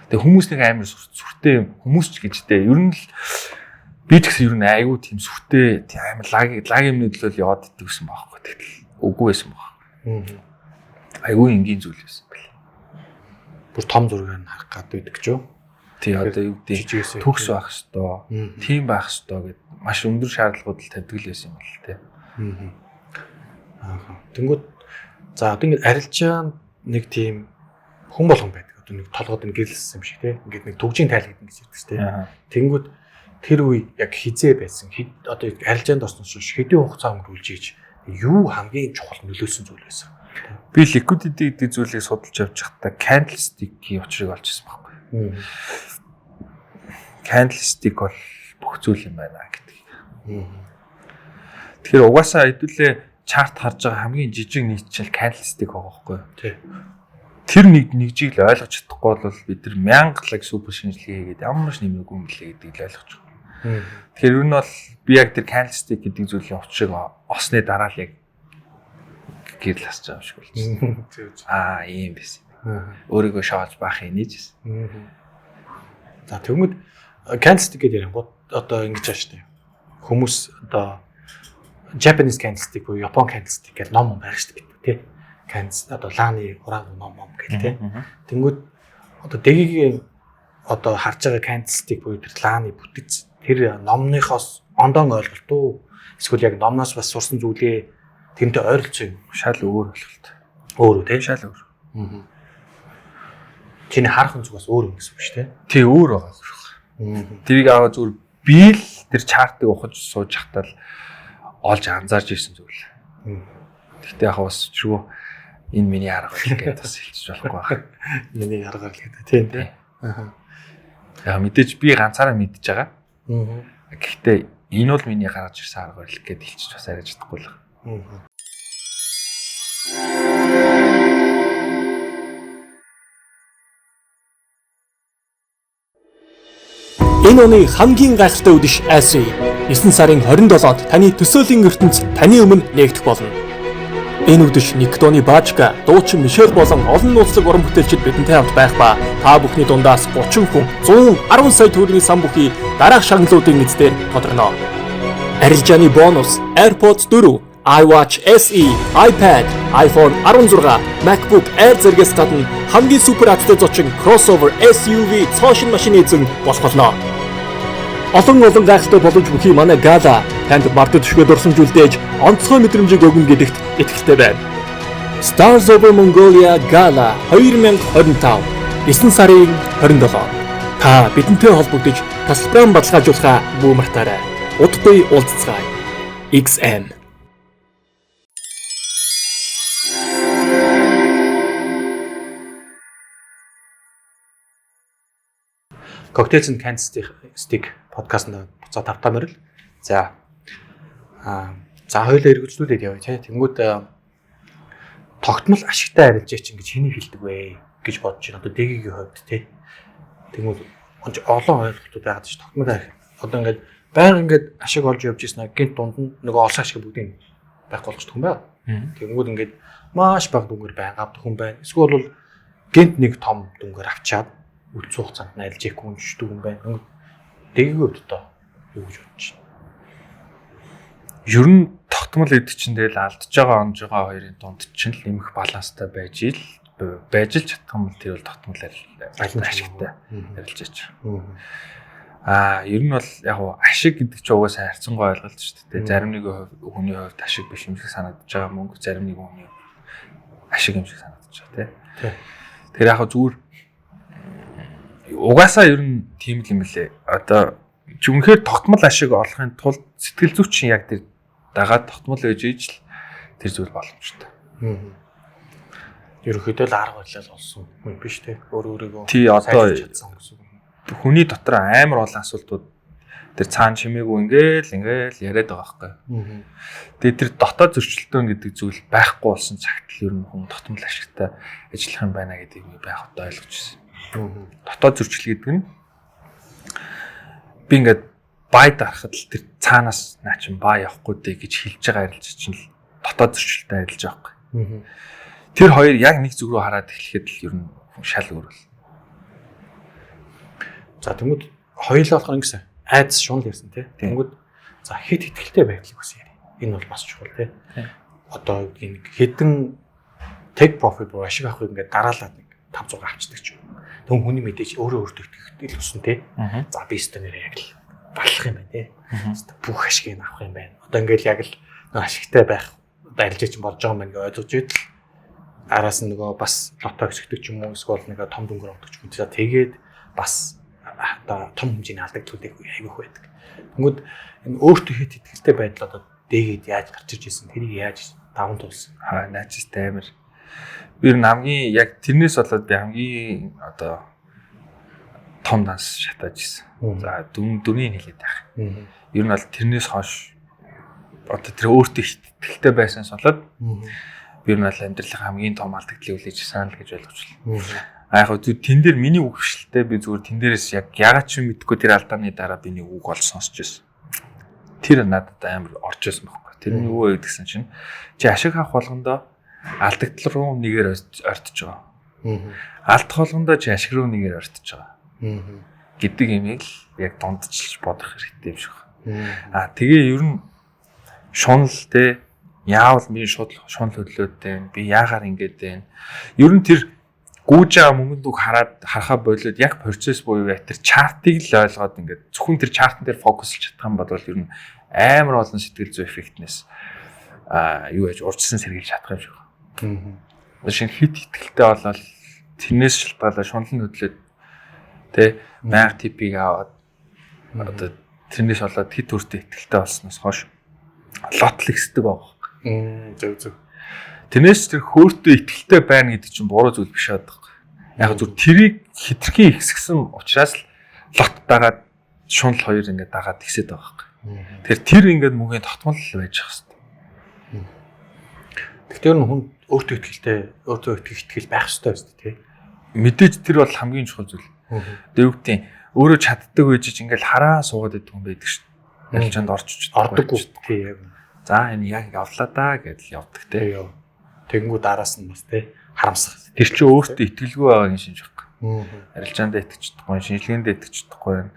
Тэгээ хүмүүс нэг амар сүртэй хүмүүс ч гэжтэй ер нь л би ч гэсэн ер нь айгүй тийм сүртэй тийм амар лагийн нөлөөлөл яваад иддэг гэсэн байхгүй. Тэгтэл үгүй байсан баг. Айгүй энгийн зүйл байсан бэл. Бүр том зургийг харах гад байдаг ч юу? тий одоо юу гэдэг төгс байх хэвээр, тим байх хэвээр гэд маш өндөр шаардлагууд л тавьдаг л байсан юм байна л тий. Тэнгүүд за одоо ингэ арилжаан нэг тийм хүн болгон байдаг. Одоо нэг толгойд нь гэрэлсэн юм шиг тий. Ингээд нэг төгжийн тайл гэдэг гэж хэлдэг тий. Тэнгүүд тэр үе яг хизээ байсан. Одоо арилжаанд орсноос хойш хэдийн хугацаа өнгөрүүлж ийж юу хамгийн чухал нөлөөсөн зүйл байсан. Би liquidity гэдэг зүйлийг судалж явж байхдаа candlestick-ийн учрыг олж ирсэн байхгүй. Candlestick бол бүх зүйл юм байна гэдэг. Тэгэхээр угаасаа хэдүүлээ чарт харж байгаа хамгийн жижиг нийтчил candlestick байгаа байхгүй. Тий. Тэр нэгжийг л ойлгож чадахгүй бол бид нар 1000 лаг супер шинжилгээ хийгээд ямар ч нэмээгүй юм лээ гэдгийг л ойлгож байгаа. Тэгэхээр юу нь бол би яг тэр candlestick гэдэг зүйлийн учрыг осны дараа л яг гэрэл хасж байгаа юм шиг болчихсон. Ийм байсан. Өөрийгөө шоолж баах юм нээжсэн. За тэгмэд candlestick гэдэг ярингууд одоо ингэж байна шүү дээ. Хүмүүс одоо Japanese candlestick буюу Япон candlestick гэдэг ном байгаа шүү дээ тий. Одоо лааны уран ном гэдэг тий. Тэнгүүд одоо дэгийн одоо харж байгаа candlestick буюу тэр лааны бүтэц тэр номныхоос ондон ойлголт уу эсвэл яг номноос бас сурсан зүйлээ тэмтэй ойролцоо юм. Шал өөр ойлголт. Өөр үү тий? Шал өөр. Чиний харах зүг бас өөр юм гэсэн үг шүү дээ. Тий өөр байгаа хэрэг. Тэрийг аваа зүгээр би л тэр чартыг ухаж сууж хатал олж анзаарч ирсэн зүйл. Гэхдээ яг бас чигөө энэ миний арга байл гэдээ бас хэлчих болохгүй байна. Миний арга байл гэдэг тийм тий. Яг мэдээж би ганцаараа мэдж байгаа. Гэхдээ энэ бол миний гаргаж ирсэн арга байл гэдээ хэлчих бас арай чадахгүй л. Энэ оны хамгийн гайхалтай үдэш Аси 9 сарын 27-нд таны төсөөлийн ертөнц таны өмнө нээгдэх болно. Энэ үдэш Никтоны Баажка, дуучин Мишель болон олон улсын уран бүтээлчид бидэнтэй хамт байх ба та бүхний дундаас 30 хүн 110 сая төгрөгийн сан бүхий дараах шагналуудын эзээр тодорно. Арилжааны бонус AirPods 4, iWatch SE, iPad, iPhone 16, MacBook Air зэрэгс гадна хамгийн супер аттай зочин crossover SUV цоошин машины эзэн болох болно. Олон гайхалтай боломж бүхий манай Gala танд мартад төшгөө дурсамжуулдээж онцгой мэдрэмжийг өгнө гэдэгт итгэлтэй байна. Stars Over Mongolia Gala 2025 9 сарын 27. Та бидэнтэй холбогдож тасалбараа баталгаажуулахаа бүү мартаарай. Удахгүй уулзцгаая. XM Cocktails and Candlestick подкастт буцаа тавтаа мөрөл. За хоёулаа эргүүлжлүүлээд явъя тий. Тэнгүүд тогтмол ашигтай арилжаач ингэж хэний хэлдэг вэ гэж бодож байна. Одоо дэгийн хувьд тий. Тэнгүүд олон ойлголтууд байгаад ш тогтмол одоо ингээд байнга ингээд ашиг олж явж ирсэн гинт дунд нь нөгөө олсон ашиг бүгдийг байхгүй болгочихсон юм байна. Тэнгүүд ингээд маш бага дүнгээр байнга авдаг хүн байна. Эсвэл бол гинт нэг том дүнгээр авчаад үлцэн хугацаанд нь арилжаах хүнждэг юм байна. Дэгийн хувьд одоо юу гэж бодож байна? Ер нь тогтмол эдэг чинь тэгэл алдж байгаа онж байгаа хоёрын дунд чинь л нэмэх баланстай байж л чадах юм бол тэр бол тогтмол ашигтай арилжаач. Ер нь бол яг ашиг гэдэг чинь угаасаа хайрцангуй ойлголт шүү дээ. Зарим нэг хүний хувьд ашиг биш юм шиг санагдаж байгаа мөнгө зарим нэг хүний ашиг юм шиг санагдаж байгаа тий. Тэр яг зүгээр угаасаа ер нь тийм л юм лээ. Одоо жүнхээр тогтмол ашиг олохын тулд сэтгэл зүйч чинь яг тэр дагаад тогтмол байж иж л тэр зүйл боломжтой. Ерөнхийдөө л арга барилал олсон хүн биш те. Өөрийгөө тий одоо чадсан гэсэн. Хүний дотор амар олон асуудлууд тэр цаана чимээгүй ингээл яриад байгаа байхгүй. Тэгээ тэр дотоод зөрчилдөөн гэдэг зүйл байхгүй болсон цагт л ер нь хүн тогтмол ашигтай ажиллах юм байна гэдгийг би байх удаа ойлгож ирсэн. Дотоод зөрчил гэдэг нь би ингээд бай дарахад л тэр цаанаас наа чин бай явахгүй дээ гэж хэлж байгаа арилж чинь л дотоод зөрчилтэй арилж байгаа байхгүй. Тэр хоёр яг нэг зүг рүү хараад эхлэхэд л ер нь шал өөрөл. За тэнгууд хоёулаа болохоор ингэсэн айдас шунал ярьсан тий. Тэнгууд за хэд ихтэй байдлыг бас яри. Энэ бол бас чухал тий. Одоо нэг хэдэн take profit буюу ашиг авахыг ингээд дараалаад нэг 500 авчдаг ч юм. Тэгвэл хүний мэдээж өөрөө өөртөө итгэл өснө те. За би өстө нэр яг л балах юм байна те. Бүх ашгийг авах юм байна. Одоо ингээл яг л ашигтай байх арилжаач болж байгаа юм байна гэж ойлгож идэл араас нь нөгөө бас лото өсгдөг ч юм уу эсвэл нэг том дүнгээр авдаг ч юм. Тэгээд бас одоо том хэмжээний алдагдлуудыг айвих байдаг. Тэнгүүд энэ өөртөө хэд итгэлтэй байдал одоо дээгээд яаж гарч ирж ирсэн тэрийг яаж даван туулсан. Наачистай амир. Би хамгийн яг тэрнээс болоод би хамгийн одоо том данс шатааж ирсэн. За дүрийн хэлээд байх. Ер нь бол тэрнээс хойш одоо тэр өөртөө итгэлтэй байснаас болоод би ер нь бол амьдралын хамгийн том алдагдлыг үлээж санаа л гэж ойлгож байна. Яг хөө тэн дээр миний үг бишэлтэй би зүгээр тэн дээрээс яг ягаад ч юм мэдгүй тэр алдааны дараа би нэг үг ол сонсч байсан. Тэр надад амар орж байсан байхгүй. Тэр нь юу вэ гэдгсэн чинь чи ашиг авах болгондоо алдагдал руу нэгээр ортож байгаа. Алдах болгондоо чи ашиг руу нэгээр ортож байгаа. Гэдэг имийг л яг дундчилж бодох хэрэгтэй юм шиг байна. Тэгээ ер нь шунал те яавал миний шунал хөдлөөд байна. Би яагаар ингэж байна. Ер нь тэр гүйж байгаа мөнгөнд үг харахаа болоод яг процесс буюу тэр чартыг л ойлгоод ингээд зөвхөн тэр чартан дээр фокуслж чадах юм бол ер нь амар олон сэтгэл зүй эффектнээс юу яаж урьдчилан сэргийлж чадах юм шиг байна. Шинэ хит итгэлтэй болол тэрнээс шалтгаалаа шунал нь хөдлөөд тэ байнга типийг аваад одоо тэрнээс болоод хит төртөө итгэлтэй болсноос хойш лотл ихсдэг байгаа. Зөв. Тэрнээс тэр хөөртөө итгэлтэй байна гэдэг чинь буруу зүйл биш байдаг. Яг зөв тэрийг хитрхи ихсгсэн учраас л лот дагаад шунал хоёр ингээд дагаад ихсээд байгаа юм. Тэгэхээр тэр ингээд мөнгөний тогтмол байж ах хэвээр. Тэгэхээр хүн өөртөө итгэл байх хэрэгтэй шүү дээ, тий. Мэдээж тэр бол хамгийн чухал зүйл. Дэвгтийн өөрөө чаддаг байж ингээл хараа суугаад идэх хүн байдаг шүү дээ. Ялчанд ордоггүй. Тий яг. За энэ яг явлаа да гэдэл явдаг тий. Тэгэнгүү дараас нь бас тий харамсах. Тэр чинь өөртөө итгэлгүй байгааг шинж байхгүй. Арилжаанд итгэж чадахгүй, шинжилгээнд итгэж чадахгүй,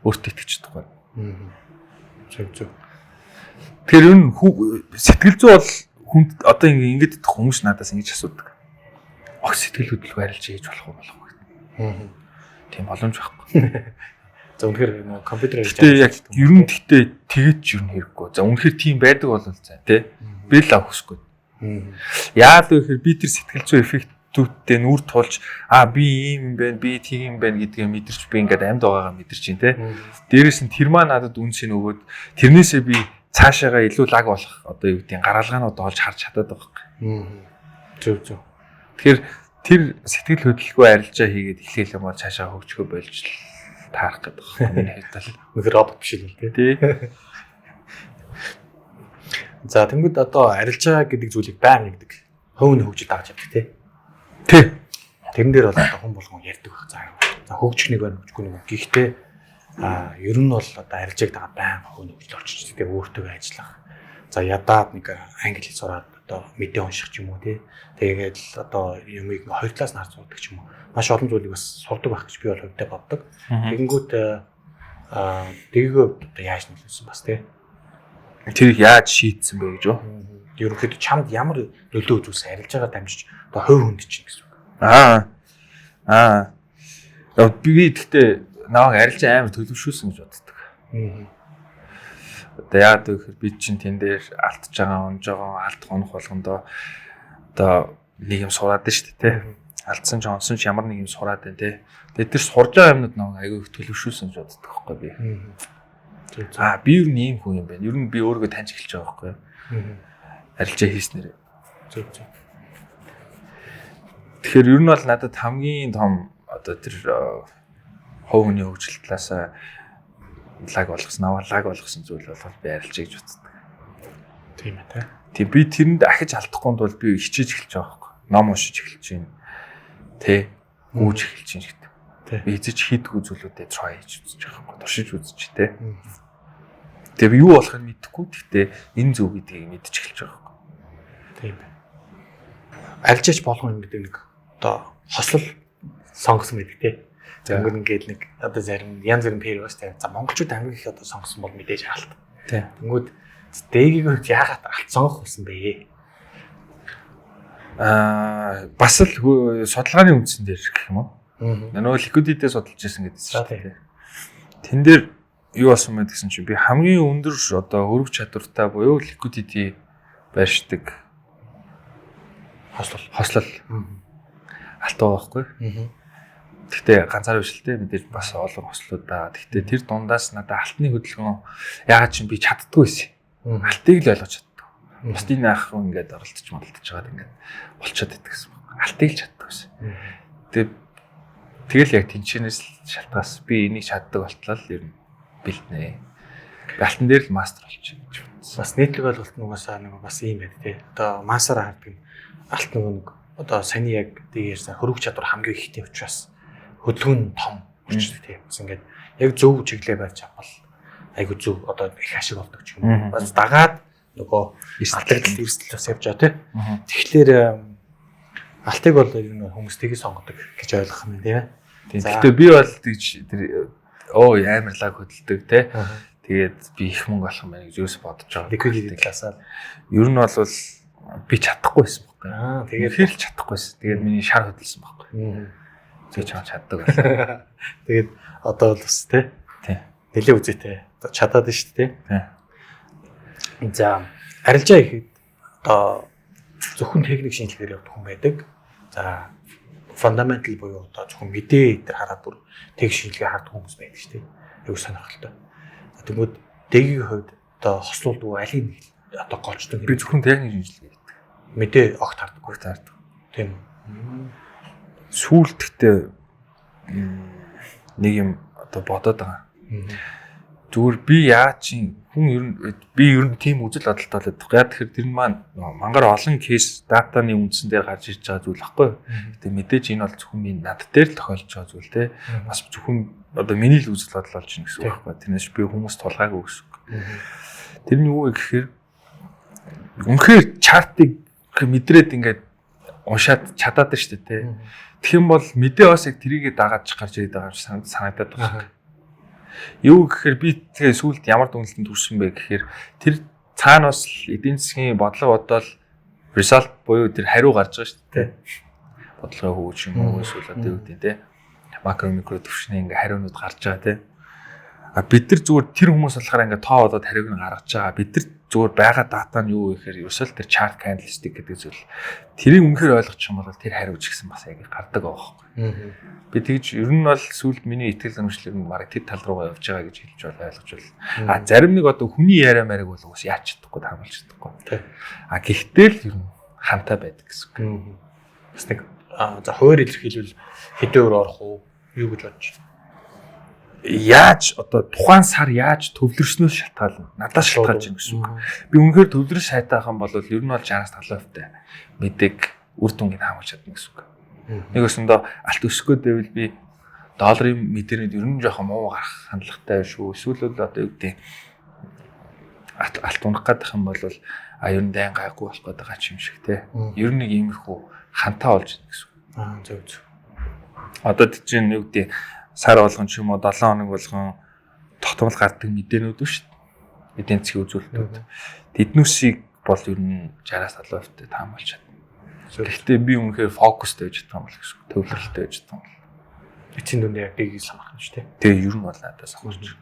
өөртөө итгэж чадахгүй. Зөв. Тэр энэ сэтгэл зүй бол хүнд одоо ингэж идэх хүмүүс надаас ингэж асуудаг. Сэтгэл хөдлөлгүй арилж хийж болох уу гэдэг. Тийм боломж байхгүй. За үнэхээр компьютер хийж яг ер нь тэгтээ тэгэж ер нь хэрэггүй. За үнэхээр тийм байдаг бол заа тий. Би л авахгүй. Яагаад вэ гэхээр би тэр сэтгэл зүй эффектүүдтэй нүр тулж би ийм юм байна, би тийм юм байна гэдгийг мэдэрч би ингээд амьд байгаагаа мэдэрч чинь тий. Дээрээс нь тэр маа надад үнс нь өгөөд тэрнээсээ би цаашаага илүү лаг болох одоо юу гэдгийг гаргалгаанууд олж харж чадаад байгаа юм. Зөв. Тэгэхээр тэр сэтгэл хөдлөлгүй арилжаа хийгээд эхлэх юм бол цаашаа хөгжихөө болж таарах гэдэг байна. Миний хэвдэл. Үнэхээр робот биш л тий. За тэнгууд одоо арилжаа гэдэг зүйлийг байнга гэдэг хөвн хөгжиж дагаж явдаг тий. Тэрэн дээр бол одоо хүн болгон ярьдаг байх. За хөгжих нэг байна, хөгжихгүй нэг. Гэхдээ ер нь бол одоо арилжааг дагаад байнга хөвн хөгжил орчиж тэгээ өөртөө ажиллах. За ядаад нэг англи хэл сураад одоо мэдээ унших ч юм уу тий. Тэгээд л одоо юмыг хоёр талаас нь харж сурдаг ч юм уу. Маш олон зүйлийг бас сурдаг байх гэж би бол хувьдаа боддог. Тэгэнгүүт дээгөө одоо яаж нөлөөлсөн бас тий. Тэр яаж шийдсэн бэ гэж юу? Ерөнхийдөө чамд ямар нөлөө үзүүлсэн арилжаагаар дамжиж одоо хувь хүнд чинь гэсэн үг. Би гэхдээ наваг арилжаа амар төлөвшүүлсэн гэж боддог. Одоо яагаад вэ гэхээр бид чинь тэн дээр алдж байгаа, унж байгаа, алд хонох болгондоо одоо нэг юм сураад шүү дээ, тий. Алдсан ч онсон ч ямар нэг юм сураад байна, тий. Тэгээд тэр сурж байгаа юмнууд наваг аягүй их төлөвшүүлсэн гэж боддог байхгүй би. Би ер нь ийм хүн юм байна. Ер нь би өөрийгөө таньж эхэлж байгаа байхгүй юу? Арилжаа хийснээр. Зөв. Тэгэхээр ер нь бол надад хамгийн том одоо тэр ховны хөгжил талаас лаг болгосон зүйл бол би арилжаа гэж боддог. Тийм ээ. Тэг би тэрэнд ахиж алдахгүй бол би хичээж эхэлж байгаа байхгүй. Ном уншиж эхэлж байна. Тэ гүйж эхэлж байна гэдэг. Би эзэж хийдгүү зүйлүүдэд try хийж үзэж байгаа байхгүй. Туршиж үзэж тэ. Тэгээ би юу болохыг мэдэхгүй. Гэхдээ энэ зөв гэдгийг мэдчих эхэлж байгаа байхгүй. Тийм ээ. Арилжаач болох юм гэдэг нэг одоо хослол сонгосон гэдэг тий. Тэнгүүд ингээд нэг одоо зарим янз бүрийн периос тавь. За монголчууд хамгийн их одоо сонгосон бол мэдээж алт. Тэнгүүд дээгийг яагаад алт сонгох болсон бэ? Бас л судалгааны үндсэн дээр гэх юм уу? Нөгөө ликвидитээ судалж ирсэн гэдэгсэн шүү дээ. Тэн дээр юу болсон бэ гэсэн чинь би хамгийн өндөр одоо хөрвөх чадвартай буюу ликвидити байршдаг хослол алтаа байхгүй. Гэхдээ ганцаар биш л дээ мэдээж бас олон хослууд байгаа. Гэхдээ тэр дундаас надад алтны хөдөлгөөн ягаад ч би чаддгүй байсан. Алтыг л ойлгож чаддаг. Бусдын ах ингээд оролцож байгаа ингээд болчиход идэх гэсэн байна. Алтыг л чаддаг байсан. Тэгэл яг тэнчэнээс шалтгаас би энийг чаддаг болтлоо ер нь бэлтнэ. Алтан дээр л мастер болчих гэж байна. Бас нийтлэг ойлголт нь угаасаа нэг бас юм байна тий. Одоо масаар хаардаг юм. Алт нэг одоо саний яг дээрээс хөрвөх чадвар хамгийн ихтэй учраас хөдөлгөөн том болчихдог тий. Бас ингээд яг зөв чиглэлээр барьж авбал айгу зөв одоо их ашиг болдог ч юм уу. Бас дагаад нөгөө алтагдал эрсдэл бас явж байгаа тий. Тэгэхээр алтыг бол ер нь хүмүүс тгий сонгодог гэж ойлгох юм тий. Гэхдээ би бол тэгж тэр амарлаг хөдөлдөг тий. Тэгээд би их мөнгө олох юм байна гэж юус бодож байгаа. Ликвидити талаасаа ер нь бол би чадахгүй байсан байхгүй. Тэгээд хэр л чадахгүйсэн. Тэгээд миний шар хөдөлсөн байхгүй. Тэг чам чаддаг байна. Тэгээд одоо бол бас тий. Нэлээ үзээтэй. Одоо чадаад шүү дээ тий. За арилжаа ихэд одоо зөвхөн техник шинжилгээр явдаг хүн байдаг. За фундаментал буюу одоо зөвхөн мэдээ дээр хараад бүр техник шинжилгээ хардаг хүмүүс байдаг шүү дээ. Юу сонирхолтой. Тэгмүүд дэгийн хувьд одоо хослуулдаг алийг нэг одоо голчдог. Би зөвхөн техник шинжилгээ гэдэг. Мэдээ огт хардаг. Тийм. Сүүлдэгтээ нэг юм одоо бодоод байгаа. Зүгээр би яа чи хүн ер нь тийм үзэл бодолтой болоод байгаа. Тэгэхээр тэр нь маань мангар олон кейс датаны үндсэн дээр гарч ирж байгаа зүйл байхгүй. Гэтэ мэдээж энэ бол зөвхөн минь над дээр л тохиолж байгаа зүйл те. Бас зөвхөн одоо миний л үзэл бодол болж байна гэсэн үг байхгүй. Тэрнээс би хүмүүс тулгаагүй гэсэн үг. Тэр нь юу вэ гэхээр үнэхээр чартыг мэдрээд ингээд уншаад чадаад байна шүү дээ те. Тэгэх юм бол мэдээ бас яг тэрийгэ дагаад гарч ирээд байгаа юм санагдаад байна. Юу гэхээр би тэгээ сүүлд ямар дүнлэлтэнд хүрсэн бэ гэхээр тэр цаанаас эдийн засгийн бодлого бодвол result буюу тэр хариу гарч байгаа шүү дээ. Бодлогын хөгжиж юм уу эсвэл одоо юу гэдэг те. Макро микро төвшний ингээ хариунууд гарч байгаа те. Бид нар зүгээр тэр хүмүүс болохоор ингээ тоо болоод хариуг нь гаргаж байгаа. Бид нар зүгээр байгаа дата нь юу вэ гэхээр ерөөсөө тэр chart candlestick гэдэг зүйл. Тэрийг үнэхээр ойлгочих юм бол тэр хариуж гисэн бас яг гардаг байгаа байхгүй. Би тэгж ер нь бол сүүлд миний итгэл үнэмшлэр нь марк тэр тал руугаа явж байгаа гэж хэлж бол ойлгож байна. Зарим нэг одоо хүний яриа мариг бол уус яач чадахгүй таамаглаж чадахгүй. Гэхдээ л ер нь хантай байдаг гэсэн үг. Бас нэг за хуваар илэрхийлвэл хэдэн өөр орох уу? Юу гэж бодож байна? Яаж одоо тухайн сар яаж төвлөрснөөс шалтгаална. Надаас шалтгаалж байна гэсэн үг. Би үнэхээр төвлөрөх шайтаахан бол ер нь бол 60-70% та мэдэг үр дүнгийг хаамж чадна гэсэн үг. Нэг өсөндөө алт өсгөөд байвал би долларын мэдэрнүүд ер нь жоохон муу гарах хандлагатай шүү. Эсвэл бол одоо юу гэдэг алт унах гэдэг юм бол ер нь дайн гайгүй болох гэдэг байгаа юм шиг те. Ер нь нэг иймэрхүү хантаа болж байна гэсэн үг. Зөв. Одоо тийм юу гэдэг сар болгон ч юм уу 7 хоног болгон тогтмол гардаг мэдээнүүд шүү дээ. Эдийн засгийн үзүүлэлтүүд. Тэднүүсийг бол ер нь 60-70% таамаглаж чадна. Гэхдээ би үнэхээр фокустэй байж байгаа юм л гэсэн. Төвлөрөлтэй байж байгаа юм. Эцсийн дүндээ яг дэгийг санахна шүү дээ. Тэгээ ер нь бол надаас авахч юм.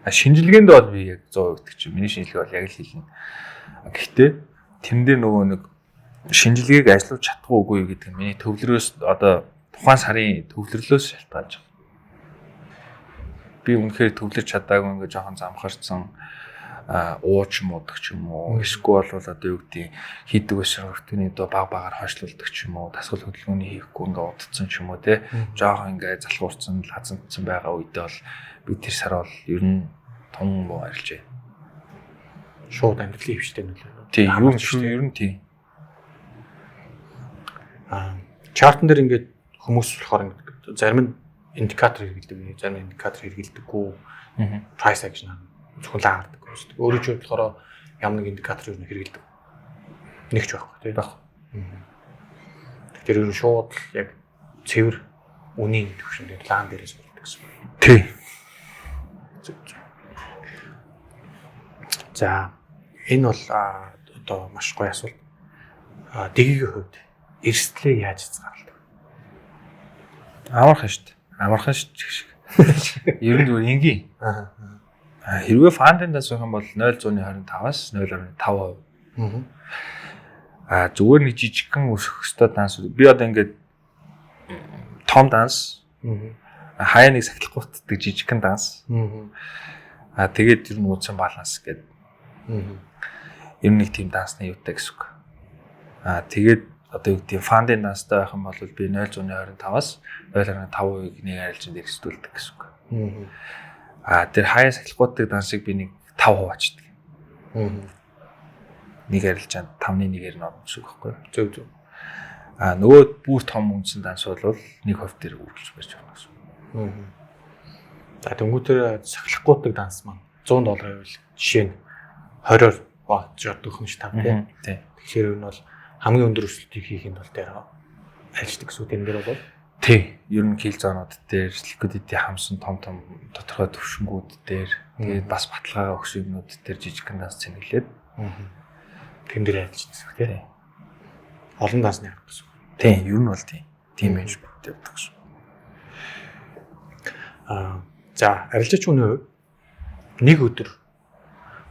Шинжилгээнд бол би яг 100% гэдэг чинь миний шинжилгээ бол яг л хэлнэ. Гэхдээ тэн дээр нөгөө нэг шинжилгээг ажиллуулж чадахгүй үгүй гэдэг нь миний төвлөрөөс одоо тухайн сарын төвлөрлөөс шалтгаалж байгаа. Би үнэхээр төвлөрч чадаагүй ингээ жоохон замхарцсан ууч муудаг ч юм уу эсвэл бол одоо юу гэдэг хийдэг өсөр өртөний доо багаар хойшлуулдаг ч юм уу дасгал хөдөлгөөний хийхгүй ингээ удцсан ч юм уу те жоохон ингээ залхуурсан лазантсан байгаа үедээ бол би тэр сар бол ер нь том муу арилжээ. Шууд амьдралын хвштэй нөлөө. Тий, юу шүү ер нь тий. Чартн дээр ингээд хүмүүс болохоор ингээд зарим нь индикатор хэрэглэдэг, зарим индикатор хэрэглэдэггүй. Price action зөвхөн лаардаг. Өөрөө ч болохоор ямар нэг индикатор юу хэрэглэдэг. Нэг ч байхгүй тийм байх. Тэгэхээр ер нь шууд яг цэвэр үнийн төвшөнд лаан дээрээс болдог гэсэн. Тий. За энэ бол одоо маш гоё асуулт. дэгийн хувьд эрсдлээ яаж хязгаарлах? Амархан шүү дээ. Амархан шиг. Ер нь зүгээр энгийн. Хэрвээ фандын данс байх юм бол 0.25-аас 0.5%. Зүгээр нэг жижигхэн өсөх хөстэй данс. Би одоо ингээд том данс. Хаяа нэг сахилахгүйдэг жижигхэн данс. Тэгээд ер нь ууцсан баланс гэдэг. Ер нь нэг тийм дансны юутай гэсэн үг. Тэгээд одоо юу гэдэг фандын данстай байх юм бол би 0.25-аас 0.5%-ийг нэг арилжаанд эрсдүүлдэг гэсэн үг. Тэр хаяа сахилахгүйдэг дансыг би нэг 5% ачдаг. Нэг арилжаанд 5.1-ээр нь орно гэсэн үг байхгүй юу? Зөв. Нөгөө бүр том үндсэн данс бол 1% дээр үргэлж байж байна гэсэн үг. За тэнгуүтэр сахилахгүйдэг данс маань $100 байвал жишээ нь 20-оор бооч өгөх юм шиг тав тийм. Тэгэхээр энэ бол хамгийн өндөр өсөлтийг хийхэд бол дээр ажилладаг гэсэн үг энэ дээр бол тий. Ер нь хил зоонууд дээр ликвидити хамсан том тодорхой төвшингүүд дээр тэгээд бас баталгаагаа өгсөн юмнууд дээр жижигхэн данс цэнгэлээд тэн дээр ажилладаг тийм. Олон дансны харах гэсэн үг. Тий. Ер нь бол тийм байж явдаг гэсэн. За арилжаач хүний хувьд нэг өдөр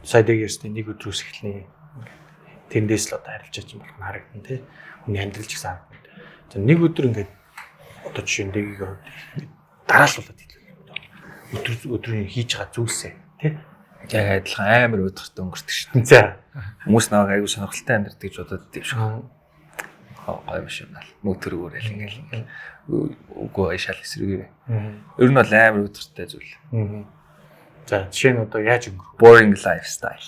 сая дээрээс нэг өдрөөс эхлэнэ. Тэндээс л одоо арилжаач юм болох нь харагдана тий. Хүний амьдрал ч гэсэн харагдана. За нэг өдөр ингээд одоо жишээ нь дэгийг дараалуулаад хэлээ. Өдрийн хийж байгаа зүйлсээ тий. Яг адилхан амар өдөртөө өнгөрдөг шүү дээ. За хүмүүс наваг аягүй сонирхолтой амьдрдаг гэж бодоод тийм шүү. Гоё юм шиг наа. Мөтөрөөр л ингээл. Үгүй шал эсрэгээ. Ер нь бол амар өдөртөө зүйл. За жишээ нь одоо яаж өнгөрөх? Boring lifestyle.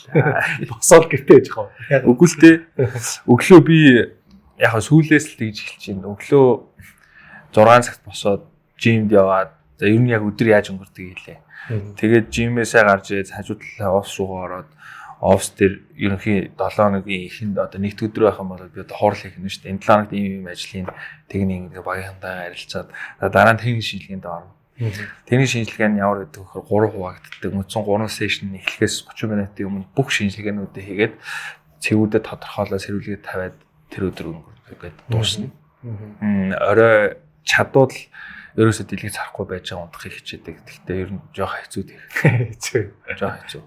Босоод гэртээ яж хаа. Үгүй л дээ. Өглөө би яг сүүлээс л тэгж эхэлж байна. Өглөө 6 цагт босоод жимд яваад за ер нь яг өдөр яаж өнгөрдөг хэлээ. Тэгээд жимээсээ гарч ирээд хажуу талаа офс руугаа ороод офс дээр ерөнхий 7 хоногийн эхэнд одоо нэгд өдөр байх юм бол би одоо хоорл хийх нь шүү дээ. Энэ 7 хоногт ийм ажлын техник багийнхантайгаа харилцаад дараа нь техник шинжилгээнд орно. Техник шинжилгээ нь ямар гэдэг вэ гэхээр 3 хуваагддаг. Мөцөн 3 сешн эхлэхээс 30 минутын өмнө бүх шинжилгээнүүдээ хийгээд цэвүүдэд тодорхойлоо сэрүүлгээд тавиад тэр өдөр өнгөрөөд дуусна. Орой чадвал ерөөсөө дэлгэж харахгүй байж байгаа ундах их хичээдэг. Гэхдээ ер нь жоох хэцүү тийм. Жоох хэцүү.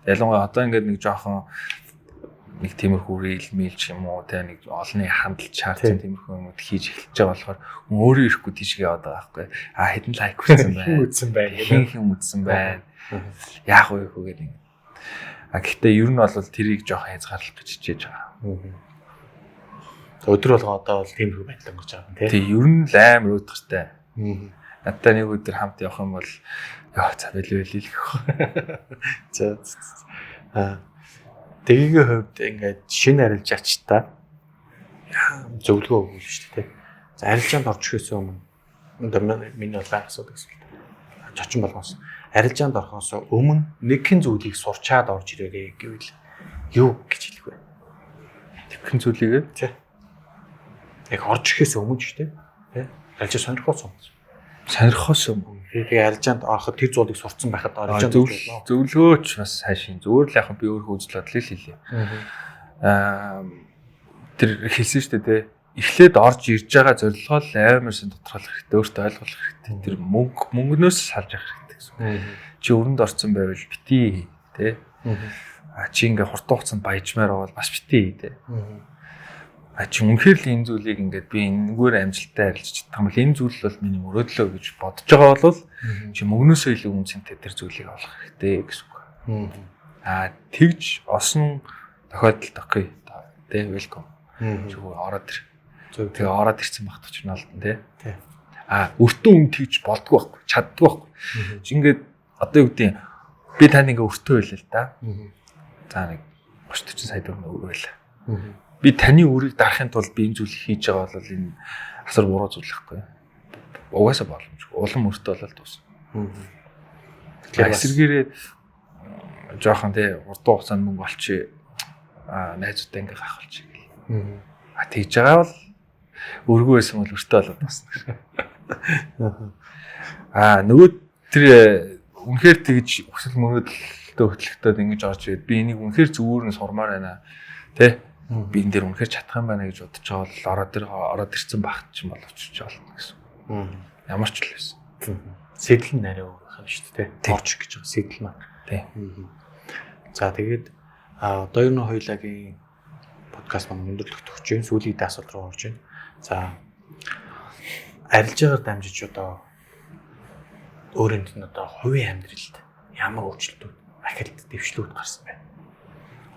Ялангуяа одоо ингээд нэг жоохон нэг тиймэрхүү рил ч юм уу те нэг олонний хандлт шаардсан тиймэрхүү юмуд хийж эхэлж байгаа болохоор өөрөө ирэхгүй тийшээ яваад байгаа байхгүй. Хэдэн лайк үзсэн байна. Хин үзсэн байна. Яах вэ хөөгээд ингэ. Гэхдээ ер нь бол тэрийг жоохон хязгаарлах гэж хичээж байгаа. Өдөр болгоо одоо бол тиймэрхүү байдал өнгөрч байгаа юм тий. Ер нь л амар өдөртэй. Надад нэг өдөр хамт явах юм бол яа за бэлээ гэх. За дэгийн хувьд ингээд шинэ арилжаачтай зөвлөгөө өгвөл шүү дээ. За арилжаанд орж ирэхээс өмнө миний бол байх асуудаг гэсэн. Чочин болгоос арилжаанд орохоос өмнө нэгэн зүйлийг сурчаад орж ирээрэй гэвэл юу гэж хэлэх вэ? Тэгхэн зүйлийг тий. Яг орж ирэхээс өмнө шүү дээ. Тий. Арилжаа сонирхоос өмнө. Сонирхоос өмнө. Тэгээ арилжаанд ороход тэр зүйлийг сурцсан байхад арилжаанд зөвлөгөөч бас хайшин. Зүгээр л яг би өөрөө үзэл бодлыг хэлье. Тэр хэлсэн шүү дээ. Эхлээд орж ирж байгаа зорилгоо л амарсан тодорхойлох хэрэгтэй, өөртөө ойлгох хэрэгтэй. Тэр мөнгнөөс салж авах хэрэгтэй гэсэн. Чи өрөнд орсон байвал битий тий. Чи ингээ хурдан хугацаанд баяжмаар бол бас битий тий. Чи үнэхээр л энэ зүйлийг ингээд би энэгээр амжилттай арилжиж чадах юм бол энэ зүйл бол миний мөрөөдлөө гэж бодож байгаа бол чи мөнгнөөсөө илүү үнцэнтэй тэр зүйлийг авах хэрэгтэй гэсэн үг. Тэгж осон тохиолдолд окей тий welcome. Чи ороод ир. Тэгээ ороод ирсэн багт очно л тий. Өртөө юм тэгж болдгоо байхгүй чаддгүй байхгүй. Чи ингээд одоо юу гэдэг би танд ингээ өртөө байлаа л да. За нэг 30 сая төгрөг өгөө байлаа. Би таны үрийг дарахын тулд би энэ зүйлийг хийж байгаа бол энэ асар буруу зүйл байхгүй. Угаасаа боломжгүй. Улам өртөө болол дуусна. Тэгэхээр эсэргээрээ жоохон тий урт хугацаанд мөнгө олчих найзуудтай ингээ гах болчих гэл. Тэгж байгаа бол өргөө байсан бол өртөө болоод дуусна. Нөгөө тэр үнэхээр тэгж өсөл мөрөөдөлтөд хөтлөгдөд ингэж орж ирээд би энийг үнэхээр зүгээр нь сурмаар байна. Тэ би энэ дээр үнэхээр чадах юм байна гэж бодож байгаа бол ороод ирсэн багт ч юм боловч ч болно гэсэн. Ямар ч л байсан. Сэтэл нь арай өөр байх юм шүү дээ. Орч гэж байгаа сэтэл маань. Тий. За тэгээд одоо ер нь хоёулагийн подкаст маань өндөрлөгт өгч байна. Сүүлийн асуулт руу орж байна. За арилжаагаар дамжиж одоо өөрөнд нь одоо хувийн амьдралд ямар өөрчлөлтүүд, ахилт дэвшлүүд гарсан байна.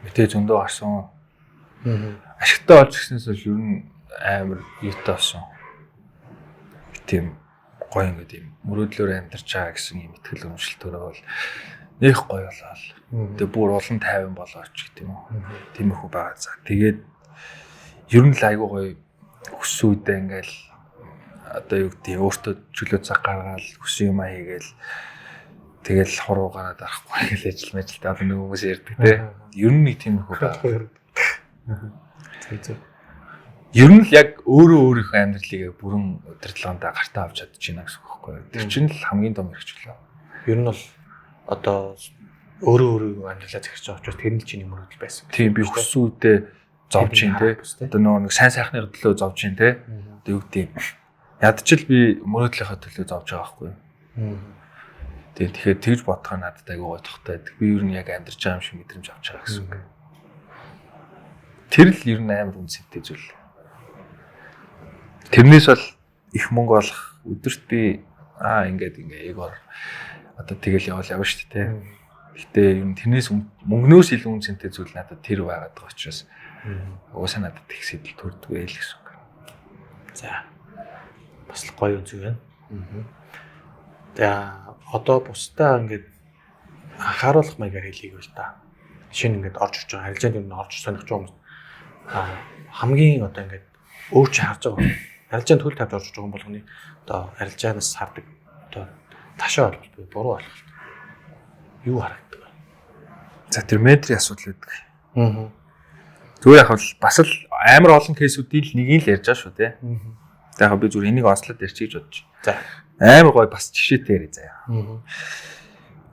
Мэдээ зөндөө гарсан. Ашигтай болж гиснээс бол ер нь амар юутай болсон. Тийм гоё ингээд юм мөрөөдлөөр амьдарч байгаа гэсэн юм итгэл үнэмшилтөөрөө бол нэх гоё болоо. Тэгээ бүр улан тайван болооч гэх юм уу. Тиймэрхүү байгаа. За тэгээд ер нь л айгүй гоё өссөн үедээ ингээл одоо юу гэдэг өөртөө чөлөө цаг гаргаал өссөн юм хийгээл тэгэл хуруу гараад арахгүй гэж ажил мэжилтэй одоо нэг хүмүүс ярьдаг те. Ер нь нэг тиймэрхүү байгаа. Ер нь л яг өөрийнхөө амьдралыг бүрэн удирдлагаандаа гартаа авч чадж байна гэсэн үг байхгүй юу? Тэр чинь л хамгийн том хэрэгчлээ. Ер нь бол одоо өөрийнхөө амьдралаа захирч байгаа учраас тэр нь л чиний мөрөдөл байсан. Тийм би өссөн үедээ зовж ин те. Одоо нэг сайн сайхны төлөө зовж ин те. Одоо юу гэдэг ядчил би мөрөдлийнхаа төлөө зовж байгаа байхгүй юу? Тэгэхээр тэгж бодохоо надад айгүй гой тогтоод би ер нь яг амьдарч байгаа юм шиг мэдрэмж авч байгаа гэсэн үг. Тэр л ер нь амар үнцэнтэй зүйл. Тэрнээс бол их мөнгө олох өдөрт би ингээд эгоор одоо тэгэл явна шүү дээ. Гэтэ ер нь тэрнээс мөнгнөөс илүү үнцэнтэй зүйл надад тэр байгаад байгаа учраас уусаа надад их сэтэл төрдгөө л гэсэн үг. За бас л гоё зүйл байна. За одоо бусдаа ингээд анхааруулах маягаар хэлийг л та. Шинэ ингээд орж ирж байгаа арилжаанд юм орж сонирхож байгаа хүмүүс хамгийн одоо ингээд өөрч харж байгаа. Арилжаанд хөл тавьж орж байгаа юм болгоны одоо арилжаанаас хардаг одоо ташаа болбол буруу болох. Юу харагддаг вэ? За терметрийн асуудал байдаг. Зүгээр яг бас л амар олон кейсүүдийн л нэгийг л ярьж байгаа шүү дээ. За яг би зүгээр энийг онцлоод ярьчих гэж бодож. За амар гоё бас жишээтэй яриа заяа.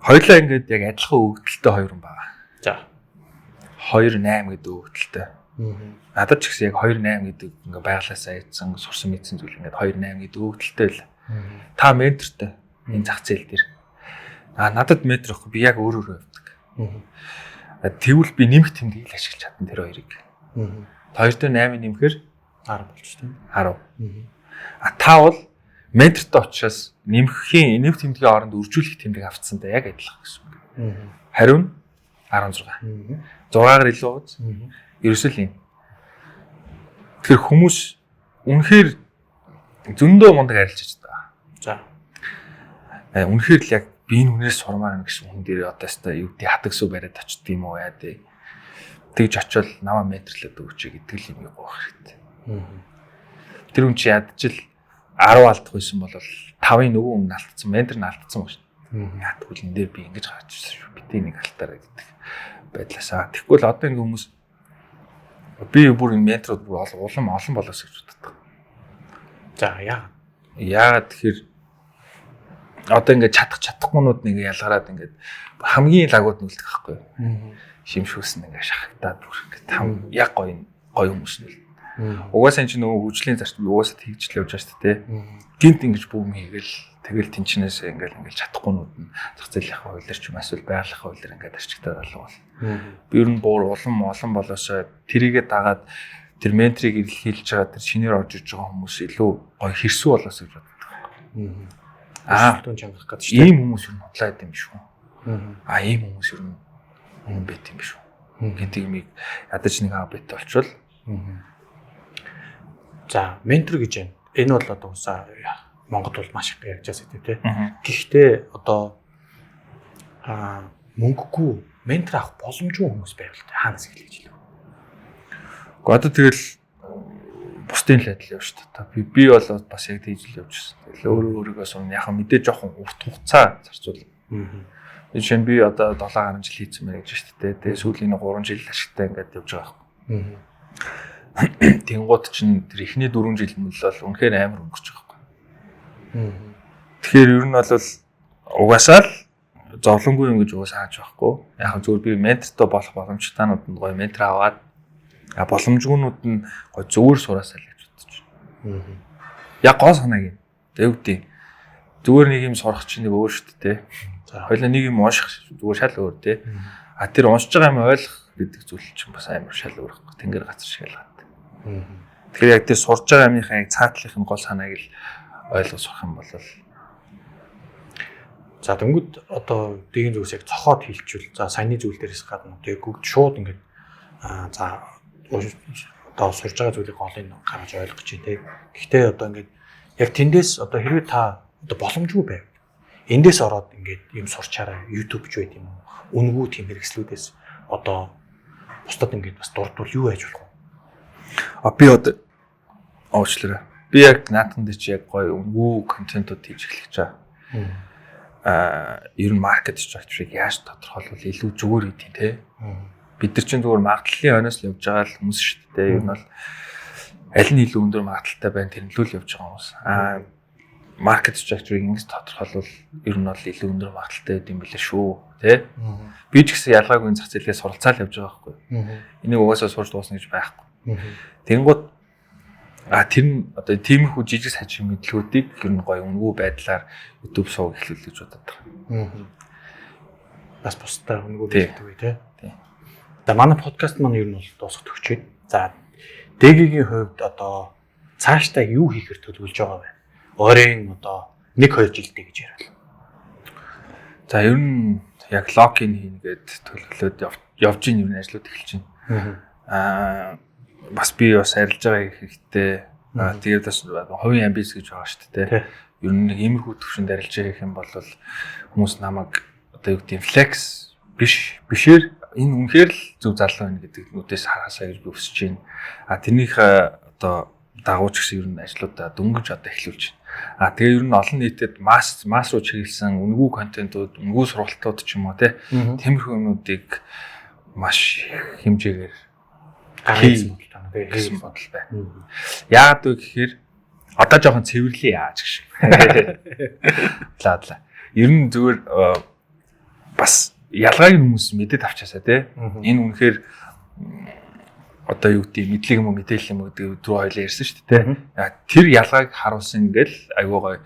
Хоёулаа ингээд яг адилхан өгдөлтөй хоёр хүн байгаа. За 2.8 гэдэг өгдөлтөй. Надад ч гэсэн яг 2.8 гэдэг ингээ байглаасаа ийдсэн сурсан мэдсэн зүйл ингээд 2.8 гэдэг өгдөлтөй л. Та ментортой энэ зах зээл дээр. Надад метр ихгүй би яг өөр явдаг. Тэгвэл би нэмэх тэмдгийг л ашиглаж чадна тэр хоёрыг. 2-8 нэмэхээр 10 болж тийм. 10. Та бол ментортой учраас нэмэхийн нэмэх тэмдгийн оронд үржүүлэх тэмдэг авцсантай яг адилхан гэсэн үг. Хариу нь 16. 6-аар илүү гоц. Ерөөсөө юм. Тэгэхээр хүмүүс үнэхээр зөндөө мундаг арилжиж байгаа. За. Үнэхээр л яг би энэ хүнээс сурмаар гэсэн хүн дээр одоо яста юу гэдэг хатагсуу бариад очдөг юм уу яа дээ. Тэгж очивол намаа метрлээд өгч гэдэг л юм гоох хэрэгтэй. Тэр хүн чи ядчил 10 алдах байсан бол 5-ын нөгөө өмнө алдсан, метр нь алдсан байна шүү. Тэгвэл энэ дээр би ингэж гарч ирсэн шүү. Битээ нэг алтаараа гэдэг байдлаасаа. Тэгвэл одоо ингэ хүмүүс би бүр энэ метрод бүр олон болоос гэж боддог. За яагаад тэгэхээр одоо ингэ чадахгүйнүүд нэг ялгараад ингэ хамгийн лагууд нүлдэх байхгүй юу? Шимшүүлсэн ингэ шахагдаад бүр ингэ яг гоё хүмүүс нь. Угаасаа энэ чинь нөгөө хүчлийн зарчим угаасаа тэгжл явж байгаа шүү дээ. Гинт ингэж бүүм хийгээл тэгэл тэнчнээс ингээл чадахгүйнүүд нь зах зээлийн хуулиар ч юм эсвэл байгалийн хуулиар ингээд арчигдаад болов. Би ер нь буур олон болоосоо тэрийгэ дагаад тэр ментрийг илэрхийлж байгаа тэр шинээр орж иж байгаа хүмүүс илүү гоё хэрсүү болоос гэж боддог. Түн чангах гэдэг чинь ийм хүмүүс ер нь худлаад юм биш үү? Ийм хүмүүс ер нь хүн бит юм биш үү? Гинтиг миг ядаж нэг бит болчвол за ментор гэж байна. Энэ бол одоо усаа Монголд бол маш их ярьж байгаа сэдв тий. Гэхдээ одоо мөнгөгүй ментор авах боломжгүй хүмүүс байвал хаанаас эхлэх гэж хэлв. Гэхдээ одоо тэгэл бусдын л адил явж шүү дээ. Би бол бас яг тийж л явж байсан. Тэгэл өөрийгөө сум яхаа мэдээ жоохон урт хугацаа зарцуул. Жишээ нь би одоо 7 гаруй жил хийсэн мэй гэж шүү дээ. Тэгээ сүүлийн 3 жил ашигтай ингээд явж байгаа юм. Тэнгууд чинь тэр эхний 4 жил мөл бол үнэхээр амар өнгөрч байгаа байхгүй. Тэгэхээр ер нь бол угаасаа л зовлонгүй юм гэж угаасаа хааж байхгүй. Яг зүгээр би ментортой болох боломжтойнууд нь гоё ментор аваад Боломжгүйнүүд нь гой зүгээр сураасаа л гэж бодож байна. Яг гоо санааг юм. Тэг үгүй. Зүгээр нэг юм сурах чинь нэг өөр шүү дээ. За хоёлаа нэг юм унших зүгээр шал өөр дээ. Тэр уншиж байгаа юм ойлгох гэдэг зүйл чинь бас амар шал өөр байхгүй. Тэнгэр газар шиг л гад. Тэгэхээр яг тэр сурж байгаа юмныхаа яг цаатлахын гол санааг л ойлгож сурах юм бол за тэнгууд одоо дэгийн зүйлс яг цохоод хийлчүүл. За саяны зүйл дээрээс гадна одоо яг бүгд шууд ингээд за одоо сурж байгаа зүйлийг голыг гаргаж ойлгож чинь тий. Гэхдээ одоо ингээд яг тэндээс одоо хэрвээ та одоо боломжгүй байв. Эндээс ороод ингээд юм сурчаараа YouTube ч байт юм уу? Үнгүү тийм хэрэгслүүдээс одоо бусдад ингээд бас дурдвал юу яаж болох вэ? Би одоо уучлаарай. Би яг наадхан дээр чи яг гоё үнгүү контентууд хийж эхлэх гэж байгаа. Ер нь маркет structure-ыг яаж тодорхойлвол илүү зүгээр идэв те. Бид нар чинь зүгээр магадлалын хойноос л явж байгаа л хүмүүс шүү дээ. Ер нь бол аль нь илүү өндөр магадлалтай байна тэрнлүүл явж байгаа хүмүүс. Маркет structure-ыг ингэж тодорхойлвол ер нь бол илүү өндөр магадлалтай гэдэг юм билээ шүү, тэ? Би ч гэсэн ялгаагүй зах зээлээс суралцаал явж байгаа байхгүй. Энийг угаасаа сурч дуусна гэж байхгүй. Тэнгууд тэр нь одоо тиймэрхүү жижиг сажиг мэдлгүүдийг ер нь гоё өнгөө байдлаар YouTube сууг эхлүүл гэж бодод байгаа. Бас бусдаа өнгөө хэлдэг үе тий. За манай подкаст маань ер нь бол дуусах төгч байна. За дэгийн хувьд одоо цаашдаа юу хийхээр төлөвлөж байгаа вэ? Ойрын одоо 1-2 жилдээ гэж яриа. За ер нь яг логин хийнгээд төлөвлөд явж ийн ер нь ажлууд эхэлж байна. Бас би бас арилж байгаа хэрэгтэй. Тэгээд бас хувийн амбиц гэж байгаа шүү дээ. Ер нь нэг иймэрхүү төвшөнд арилж байгаа юм бол хүмүүс намайг одоо юу гэдэг флекс бишээр энэ үнэхээр л зөв залуу байна гэдэг нүдээс хараасаа гэж би өсөж байна. Тэрнийх одоо дагууч гэсэн ер нь ажлуудаа дөнгөж одоо эхлүүлж байна. Тэгээ ер нь олон нийтэд масс руу чиглэсэн үнгүү контентууд, үнгүү сургалтууд ч юм уу тиймэрхүү юмнуудыг маш хэмжээгээр хийсэн бодол байна. Яагаад вэ гэхээр одоо жоохон цэвэрлээ яаж гэх шиг. Ладла. Ер нь зүгээр бас ялгааг хүмүүс мэдээд авчаасаа тий. Энэ үнэхээр одоо юу гэдэг мэдлэг юм уу мэдээлэл юм уу гэдэг түрүү хоёлаа ярьсан шүү дээ тий. Тэр ялгааг харуулсан ингээл айгуу гоё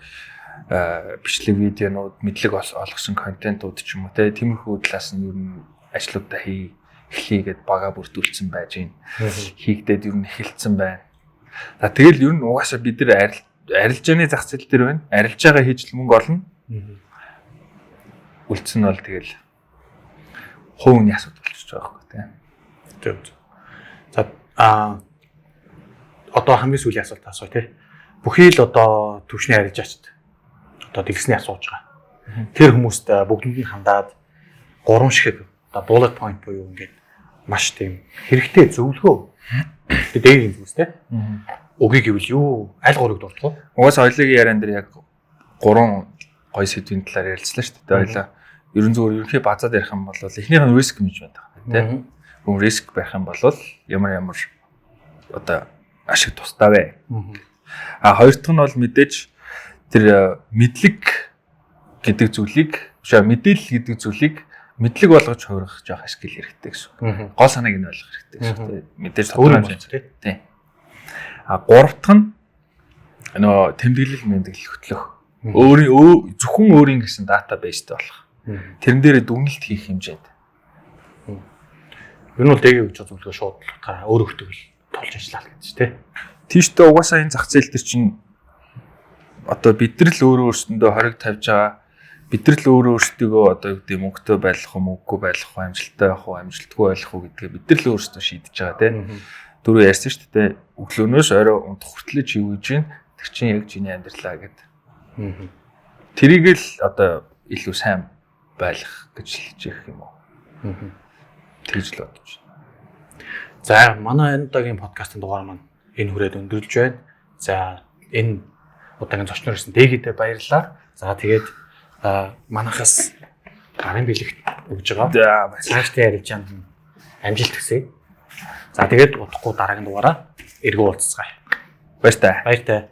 бичлэг видеонууд мэдлэг олгосон контентууд ч юм уу тий. Тиймэрхүү талаас нь ер нь ажлуудаа эхлэегээд бага бүрдүүлсэн байж гин. Хийгдээд ер нь эхэлсэн байна. За тэгэл ер нь угаасаа бид нар арилжааны зах зээл дээр байна. Арилж байгаа хийж л мөнгө олно. Үлдсэн нь бол тэгэл хувийн асуудал болчихж байгаа байхгүй тийм. За одоо хамгийн сүүлийн асуулт асуу тий. Бүхий л одоо төвшний арилжаачд одоо дэлгэсний асууж байгаа. Тэр хүмүүст бүгдэнд нь хандаад 3 шиг одоо bullet point буюу ингээд маш тийм хэрэгтэй зөвлөгөө. Тэгээд зүйлс тий. Өгийг гэвэл юу аль гурыг дурдах вэ? Угаасаа хоёлын яриан дээр яг 3 гоё сэдвийн талаар ярилцлаа шүү дээ. Хоёлаа ерөн зүгээр ерөнхий базаад ярих юм бол эхнийх нь риск менежмент байна тий. Хүн риск байх юм бол ямар одоо ашиг тустай вэ? Хоёр дахь нь бол мэдээж тэр мэдлэг гэдэг зүйлийг мэдээлэл гэдэг зүйлийг мэдлэг болгож хувирах жоох ашиг хэрэгтэй гэсэн. Гол санааг нь ойлгох хэрэгтэй гэсэн. Мэдээж тодорхой тий. Гурав дахь нь нөө тэмдэглэл мэдэглэл хөтлөх. Зөвхөн өөрийн гэсэн датабейстэй болох. Тэрэн дээр дүгнэлт хийх хэмжээнд. Ер нь бол дэгийн үеч зөвлөгөө шууд өөр өөртөө тулж ажиллаа гэж тий. Тийштэй угаасаа энэ зах зээл төр чинь одоо бид нар л өөрөө өөрсөндөө хориг тавьж байгаа. Бид нар л өөрөө өөрсдөө одоо юу гэдэг мөнгөтэй байх уу, мөнгөгүй байх уу, амжилттай байх уу, амжилтгүй байх уу гэдгээ бид нар л өөрсдөө шийдэж байгаа тий. Дөрөв ярьсан шүү дээ. Өглөөнөөс орой унтах хүртэл чи юу гэж байна? Тэр чинь яг чиний амьдралаа гэдэг. Тэрийг л одоо илүү сайн байлгах гэж хэлж явах юм уу? Тэгж л бодож байна. За манай энэ удаагийн подкастын дугаар маань энэ хүрээд өндөрлж байна. За энэ удаагийн зочноор ирсэн Дээгийдээ баярлалаа. За тэгээд манайхаас гарын бэлэгт өгж байгаа. Цаашдын ярилцаанд амжилт хүсье. За тэгээд удахгүй дараагийн дугаараа эргүү уулзцгаая. Баяр таа.